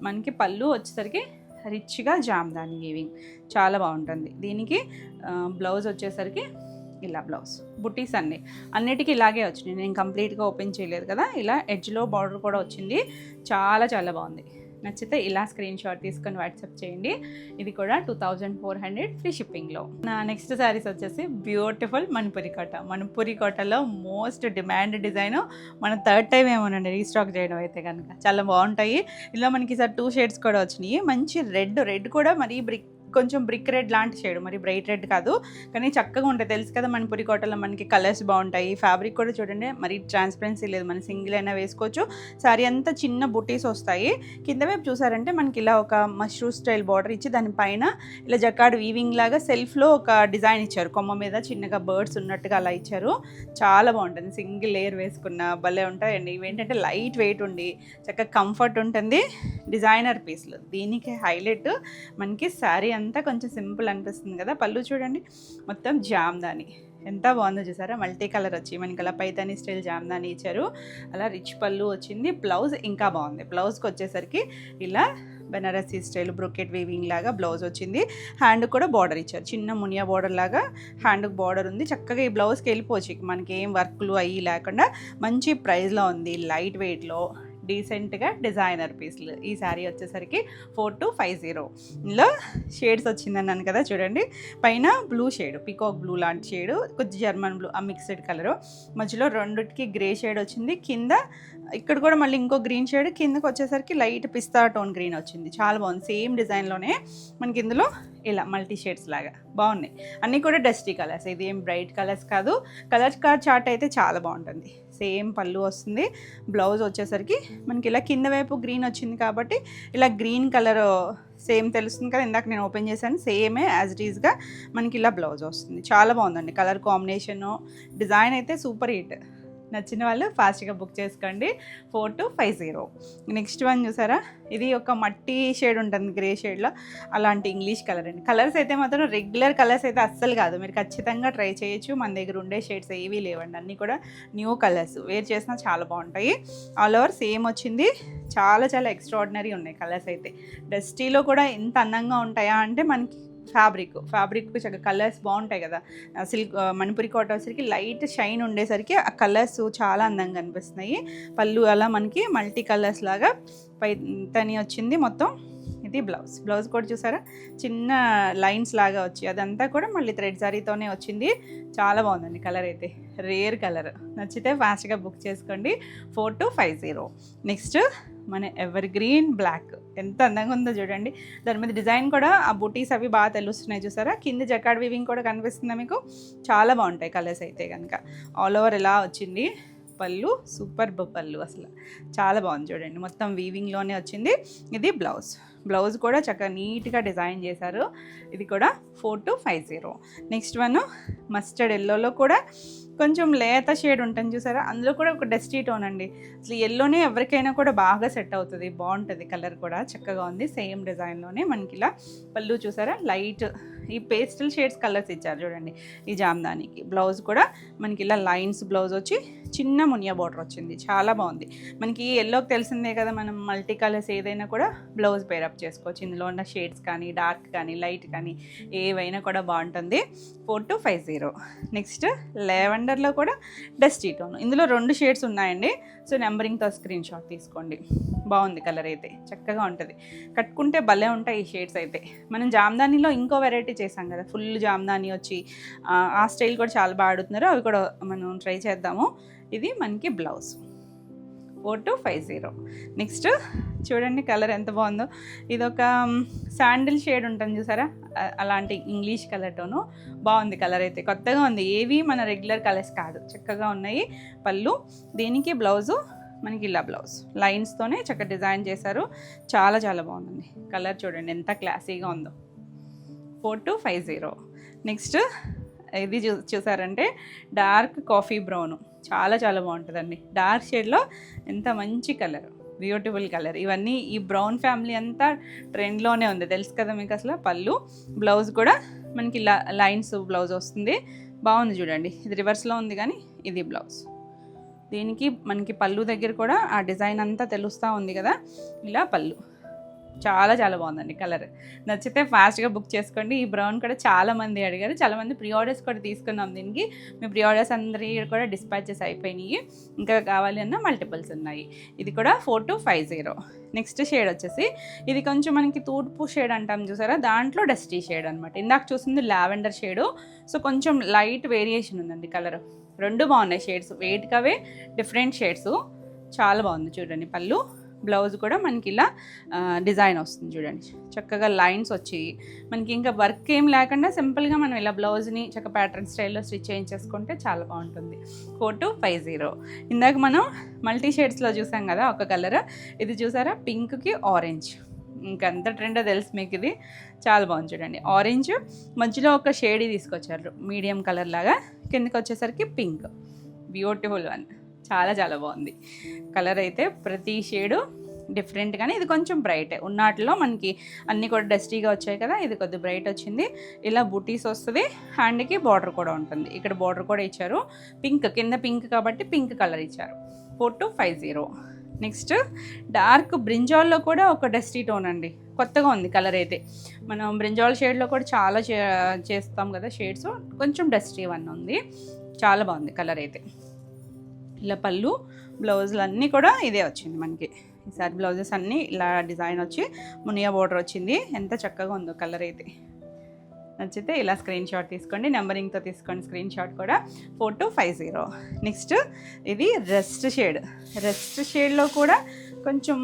మనకి పళ్ళు వచ్చేసరికి రిచ్గా జామ్దాని వీవింగ్, చాలా బాగుంటుంది. దీనికి బ్లౌజ్ వచ్చేసరికి ఇలా బుట్టీస్ అన్నిటికీ ఇలాగే వచ్చినాయి. నేను కంప్లీట్గా ఓపెన్ చేయలేదు కదా, ఇలా ఎడ్జ్లో బార్డర్ కూడా వచ్చింది. చాలా చాలా బాగుంది. నచ్చితే ఇలా స్క్రీన్ షాట్ తీసుకొని వాట్సాప్ చేయండి. ఇది కూడా 2400 ఫ్రీ షిప్పింగ్లో. నా నెక్స్ట్ శారీస్ వచ్చేసి బ్యూటిఫుల్ మణిపురి కోటలో మోస్ట్ డిమాండ్ డిజైన్. మన 3rd టైం ఏమోనండి రీస్టాక్ చేయడం అయితే కనుక. చాలా బాగుంటాయి. ఇలా మనకి ఈసారి 2 షేడ్స్ కూడా వచ్చినాయి. మంచి రెడ్ కూడా మరీ కొంచెం బ్రిక్ రెడ్ లాంటి షేడ్, మరి బ్రైట్ రెడ్ కాదు, కానీ చక్కగా ఉంటాయి. తెలుసు కదా మణిపురి కోటలో మనకి కలర్స్ బాగుంటాయి. ఫ్యాబ్రిక్ కూడా చూడండి, మరి ట్రాన్స్పరెన్సీ లేదు, మన సింగిల్ అయినా వేసుకోవచ్చు. శారీ అంతా చిన్న బుటీస్ వస్తాయి. కింద వైపు చూసారంటే మనకి ఇలా ఒక మష్రూమ్ స్టైల్ బార్డర్ ఇచ్చి దానిపైన ఇలా జకార్డ్ వీవింగ్ లాగా సెల్ఫ్లో ఒక డిజైన్ ఇచ్చారు. కొమ్మ మీద చిన్నగా బర్డ్స్ ఉన్నట్టుగా అలా ఇచ్చారు. చాలా బాగుంటుంది. సింగిల్ లేయర్ వేసుకున్న భలే ఉంటాయండి. ఇవేంటంటే లైట్ వెయిట్ ఉండి చక్కగా కంఫర్ట్ ఉంటుంది. డిజైనర్ పీస్లు, దీనికి హైలైట్ మనకి శారీ అంతా కొంచెం సింపుల్ అనిపిస్తుంది కదా. పళ్ళు చూడండి, మొత్తం జామ్దాని ఎంత బాగుందో చూసారా. మల్టీ కలర్ వచ్చి మనకి అలా పైతాని స్టైల్ జామ్దాని ఇచ్చారు. అలా రిచ్ పళ్ళు వచ్చింది. బ్లౌజ్ ఇంకా బాగుంది. బ్లౌజ్కి వచ్చేసరికి ఇలా బెనారసీ స్టైల్ బ్రొకెట్ వీవింగ్ లాగా బ్లౌజ్ వచ్చింది. హ్యాండ్ కూడా బార్డర్ ఇచ్చారు, చిన్న మునియా బార్డర్ లాగా హ్యాండ్కి బార్డర్ ఉంది. చక్కగా ఈ బ్లౌజ్కి వెళ్ళిపోవచ్చు, మనకి ఏం వర్క్లు అయ్యి లేకుండా మంచి ప్రైస్లో ఉంది. లైట్ వెయిట్లో డీసెంట్గా డిజైనర్ పీస్లు. ఈ శారీ వచ్చేసరికి 4250. ఇందులో షేడ్స్ వచ్చిందన్నాను కదా చూడండి. పైన బ్లూ షేడ్, పీకాక్ బ్లూ లాంటి షేడు, కొంచెం జర్మన్ బ్లూ, ఆ మిక్స్డ్ కలరు. మధ్యలో రెండుకి గ్రే షేడ్ వచ్చింది. కింద ఇక్కడ కూడా మళ్ళీ ఇంకో గ్రీన్ షేడ్, కిందకి వచ్చేసరికి లైట్ పిస్తా టోన్ గ్రీన్ వచ్చింది. చాలా బాగుంది. సేమ్ డిజైన్లోనే మనకి ఇందులో ఇలా మల్టీ షేడ్స్ లాగా బాగున్నాయి. అన్నీ కూడా డస్టీ కలర్స్, ఇది ఏం బ్రైట్ కలర్స్ కాదు. కలర్ చార్ట్ అయితే చాలా బాగుంటుంది. సేమ్ పళ్ళు వస్తుంది. బ్లౌజ్ వచ్చేసరికి మనకి ఇలా కింద వైపు గ్రీన్ వచ్చింది కాబట్టి ఇలా గ్రీన్ కలర్ సేమ్ తెలుస్తుంది కదా, ఇందాక నేను ఓపెన్ చేశాను, సేమే యాజ్ ఇట్ ఈస్గా మనకి ఇలా బ్లౌజ్ వస్తుంది. చాలా బాగుందండి. కలర్ కాంబినేషను, డిజైన్ అయితే సూపర్ హిట్. నచ్చిన వాళ్ళు ఫాస్ట్గా బుక్ చేసుకోండి. 4250. నెక్స్ట్ వన్ చూసారా, ఇది ఒక మట్టి షేడ్ ఉంటుంది గ్రే షేడ్లో, అలాంటి ఇంగ్లీష్ కలర్ అండి. కలర్స్ అయితే మాత్రం రెగ్యులర్ కలర్స్ అయితే అస్సలు కాదు, మీరు ఖచ్చితంగా ట్రై చేయొచ్చు. మన దగ్గర ఉండే షేడ్స్ ఏవీ లేవండి, అన్నీ కూడా న్యూ కలర్స్. వేర్ చేసినా చాలా బాగుంటాయి. ఆల్ ఓవర్ సేమ్ వచ్చింది. చాలా చాలా ఎక్స్ట్రాడినరీ ఉన్నాయి కలర్స్ అయితే. డస్టీలో కూడా ఇంత అందంగా ఉంటాయా అంటే మనకి ఫ్యాబ్రిక్ చక్కగా కలర్స్ బాగుంటాయి కదా. సిల్క్ మణిపురి కోట వచ్చేసరికి లైట్ షైన్ ఉండేసరికి ఆ కలర్స్ చాలా అందంగా అనిపిస్తున్నాయి. పళ్ళు అలా మనకి మల్టీ కలర్స్ లాగా పైతని వచ్చింది మొత్తం. ఇది బ్లౌజ్ కూడా చూసారా, చిన్న లైన్స్ లాగా వచ్చి అదంతా కూడా మళ్ళీ థ్రెడ్ సారీతోనే వచ్చింది. చాలా బాగుందండి. కలర్ అయితే రేర్ కలర్. నచ్చితే ఫాస్ట్గా బుక్ చేసుకోండి. 4250. నెక్స్ట్ మన ఎవర్ గ్రీన్ బ్లాక్, ఎంత అందంగా ఉందో చూడండి. దాని మీద డిజైన్ కూడా ఆ బుటీస్ అవి బాగా తెలుస్తున్నాయి చూసారా. కింద జకార్డ్ వీవింగ్ కూడా కనిపిస్తుందా మీకు. చాలా బాగుంటాయి కలర్స్ అయితే కనుక. ఆల్ ఓవర్ ఎలా వచ్చింది పళ్ళు, సూపర్ పళ్ళు, అసలు చాలా బాగుంది చూడండి. మొత్తం వీవింగ్లోనే వచ్చింది. ఇది బ్లౌజ్ కూడా చక్కగా నీట్గా డిజైన్ చేశారు. ఇది కూడా 4250. నెక్స్ట్ వన్ మస్టర్డ్ ఎల్లోలో కూడా కొంచెం లేత షేడ్ ఉంటుంది చూసారా, అందులో కూడా ఒక డస్టీ టోన్ అండి. అసలు ఎల్లోనే ఎవరికైనా కూడా బాగా సెట్ అవుతుంది, బాగుంటుంది. కలర్ కూడా చక్కగా ఉంది. సేమ్ డిజైన్లోనే మనకి ఇలా పళ్ళు చూసారా, లైట్ ఈ పేస్టల్ షేడ్స్ కలర్స్ ఇచ్చారు చూడండి ఈ జామ్దానికి. బ్లౌజ్ కూడా మనకి ఇలా లైన్స్ బ్లౌజ్ వచ్చి చిన్న మునియా బార్డర్ వచ్చింది. చాలా బాగుంది. మనకి ఎల్లోకి తెలిసిందే కదా, మనం మల్టీ కలర్స్ ఏదైనా కూడా బ్లౌజ్ పేరప్ చేసుకోవచ్చు. ఇందులో ఉన్న షేడ్స్ కానీ డార్క్ కానీ లైట్ కానీ ఏవైనా కూడా బాగుంటుంది. 4250. నెక్స్ట్ లెవెండర్లో కూడా డస్టీ టోన్. ఇందులో 2 షేడ్స్ ఉన్నాయండి. సో నెంబరింగ్తో స్క్రీన్ షాట్ తీసుకోండి. బాగుంది కలర్ అయితే, చక్కగా ఉంటుంది. కట్టుకుంటే భలే ఉంటాయి ఈ షేడ్స్ అయితే. మనం జామ్దానీలో ఇంకో వెరైటీ చేసాం కదా, ఫుల్ జామ్దానీ వచ్చి ఆ స్టైల్ కూడా చాలా బాగా ఆడుతున్నారు. అవి కూడా మనం ట్రై చేద్దాము. ఇది మనకి బ్లౌజ్ 4250. నెక్స్ట్ చూడండి కలర్ ఎంత బాగుందో. ఇది ఒక శాండిల్ షేడ్ ఉంటుంది చూసారా, అలాంటి ఇంగ్లీష్ కలర్తోనూ బాగుంది. కలర్ అయితే కొత్తగా ఉంది, ఏవి మన రెగ్యులర్ కలర్స్ కాదు, చక్కగా ఉన్నాయి. పళ్ళు, దీనికి బ్లౌజు మనకి ఇలా బ్లౌజ్ లైన్స్తోనే చక్కగా డిజైన్ చేశారు. చాలా చాలా బాగుందండి. కలర్ చూడండి ఎంత క్లాసీగా ఉందో. 4250. నెక్స్ట్ ఇది చూసారంటే డార్క్ కాఫీ బ్రౌన్, చాలా చాలా బాగుంటుందండి. డార్క్ షేడ్లో ఎంత మంచి కలర్, బ్యూటిఫుల్ కలర్. ఇవన్నీ ఈ బ్రౌన్ ఫ్యామిలీ అంతా ట్రెండ్లోనే ఉంది, తెలుసు కదా మీకు. అసలు పళ్ళు, బ్లౌజ్ కూడా మనకి లైన్స్ బ్లౌజ్ వస్తుంది. బాగుంది చూడండి. ఇది రివర్స్లో ఉంది కానీ ఇది బ్లౌజ్. దీనికి మనకి పళ్ళు దగ్గర కూడా ఆ డిజైన్ అంతా తెలుస్తూ ఉంది కదా, ఇలా పళ్ళు. చాలా చాలా బాగుందండి కలర్. నచ్చితే ఫాస్ట్గా బుక్ చేసుకోండి. ఈ బ్రౌన్ కూడా చాలామంది అడిగారు, చాలామంది ప్రీ ఆర్డర్స్ కూడా తీసుకున్నాం దీనికి. మీ ప్రీ ఆర్డర్స్ అందరి కూడా డిస్పాచెస్ అయిపోయినాయి, ఇంకా కావాలి అన్న మల్టిపుల్స్ ఉన్నాయి. ఇది కూడా 4250. నెక్స్ట్ షేడ్ వచ్చేసి ఇది కొంచెం మనకి తూర్పు షేడ్ అంటాం చూసారా, దాంట్లో డస్టీ షేడ్ అనమాట. ఇందాక చూసింది లావెండర్ షేడు, సో కొంచెం లైట్ వేరియేషన్ ఉందండి కలర్. రెండు బాగున్నాయి షేడ్స్, వెయిట్గావే డిఫరెంట్ షేడ్స్. చాలా బాగుంది చూడండి. పళ్ళు, బ్లౌజ్ కూడా మనకి ఇలా డిజైన్ వస్తుంది చూడండి, చక్కగా లైన్స్ వచ్చి మనకి ఇంకా వర్క్ ఏం లేకుండా సింపుల్గా మనం ఇలా బ్లౌజ్ని చక్కగా ప్యాటర్న్ స్టైల్లో స్టిచ్ చేయించేసుకుంటే చాలా బాగుంటుంది. 4250. ఇందాక మనం మల్టీ షేడ్స్లో చూసాం కదా ఒక కలర్, ఇది చూసారా పింక్కి ఆరెంజ్, ఇంకంత ట్రెండ్ తెలుసు మీకు. ఇది చాలా బాగుంది చూడండి. ఆరెంజ్ మధ్యలో ఒక షేడ్ తీసుకొచ్చారు మీడియం కలర్ లాగా, కిందకి వచ్చేసరికి పింక్. బ్యూటిఫుల్ వన్, చాలా చాలా బాగుంది కలర్ అయితే. ప్రతి షేడు డిఫరెంట్, కానీ ఇది కొంచెం బ్రైట్ ఉన్నట్లో మనకి అన్నీ కూడా డస్టీగా వచ్చాయి కదా, ఇది కొద్దిగా బ్రైట్ వచ్చింది. ఇలా బూటీస్ వస్తుంది, హ్యాండ్కి బార్డర్ కూడా ఉంటుంది. ఇక్కడ బార్డర్ కూడా ఇచ్చారు, పింక్ కింద పింక్ కాబట్టి పింక్ కలర్ ఇచ్చారు. 4250. నెక్స్ట్ డార్క్ బ్రింజాల్లో కూడా ఒక డస్టీ టోన్ అండి, కొత్తగా ఉంది కలర్ అయితే. మనం బ్రింజాల్ షేడ్లో కూడా చాలా చేస్తాం కదా షేడ్స్, కొంచెం డస్టీ వన్ ఉంది. చాలా బాగుంది కలర్ అయితే. ఇలా పళ్ళు, బ్లౌజులు అన్నీ కూడా ఇదే వచ్చింది మనకి. ఈసారి బ్లౌజెస్ అన్నీ ఇలా డిజైన్ వచ్చి మునియా బోర్డర్ వచ్చింది. ఎంత చక్కగా ఉందో కలర్ అయితే. నచ్చితే ఇలా స్క్రీన్ షాట్ తీసుకోండి, నెంబరింగ్తో తీసుకోండి స్క్రీన్ షాట్ కూడా. 4250. నెక్స్ట్ ఇది రెస్ట్ షేడ్. రెస్ట్ షేడ్లో కూడా కొంచెం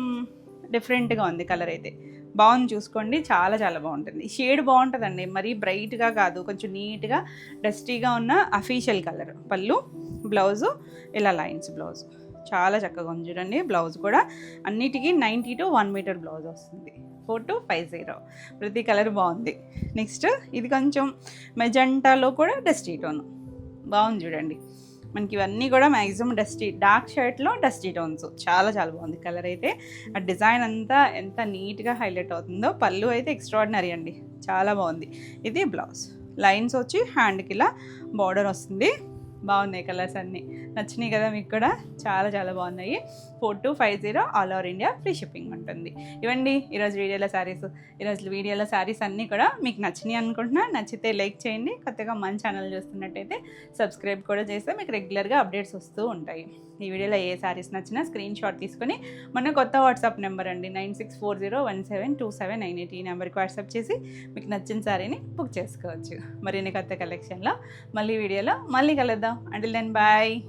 డిఫరెంట్గా ఉంది కలర్ అయితే. బాగుంది చూసుకోండి, చాలా చాలా బాగుంటుంది. షేడ్ బాగుంటుందండి, మరీ బ్రైట్గా కాదు, కొంచెం నీట్గా డస్టీగా ఉన్న అఫీషియల్ కలర్. పళ్ళు, బ్లౌజు ఇలా లైన్స్ బ్లౌజ్, చాలా చక్కగా ఉంది చూడండి. బ్లౌజ్ కూడా అన్నిటికీ 90 to 1 మీటర్ బ్లౌజ్ వస్తుంది. 4250. ప్రతి కలర్ బాగుంది. నెక్స్ట్ ఇది కొంచెం మెజెంటాలో కూడా డస్టీ టోన్ బాగుంది చూడండి. మనకి ఇవన్నీ కూడా మ్యాక్సిమం డస్టీ, డార్క్ షర్ట్లో డస్టీ టోన్స్. చాలా చాలా బాగుంది కలర్ అయితే. ఆ డిజైన్ అంతా ఎంత నీట్గా హైలైట్ అవుతుందో. పళ్ళు అయితే ఎక్స్ట్రాడినరీ అండి, చాలా బాగుంది. ఇది బ్లౌజ్, లైన్స్ వచ్చి హ్యాండ్కి ఇలా బార్డర్ వస్తుంది. బాగున్నాయి కలర్స్ అన్నీ, నచ్చినాయి కదా మీకు కూడా, చాలా చాలా బాగున్నాయి. 4250 all over India free shipping ఉంటుంది. ఇవ్వండి ఈరోజు వీడియోలో శారీస్. ఈరోజు వీడియోలో శారీస్ అన్నీ కూడా మీకు నచ్చినాయి అనుకుంటున్నా. నచ్చితే లైక్ చేయండి, కొత్తగా మన ఛానల్ చూస్తున్నట్టయితే సబ్స్క్రైబ్ కూడా చేస్తే మీకు రెగ్యులర్గా అప్డేట్స్ వస్తూ ఉంటాయి. ఈ వీడియోలో ఏ శారీస్ నచ్చినా స్క్రీన్ షాట్ తీసుకొని మన కొత్త వాట్సాప్ నెంబర్ అండి 9640172798, ఈ నెంబర్కి వాట్సాప్ చేసి మీకు నచ్చిన శారీని బుక్ చేసుకోవచ్చు. మరిన్ని కొత్త కలెక్షన్లో మళ్ళీ వీడియోలో మళ్ళీ కలుద్దాం. Until then, bye.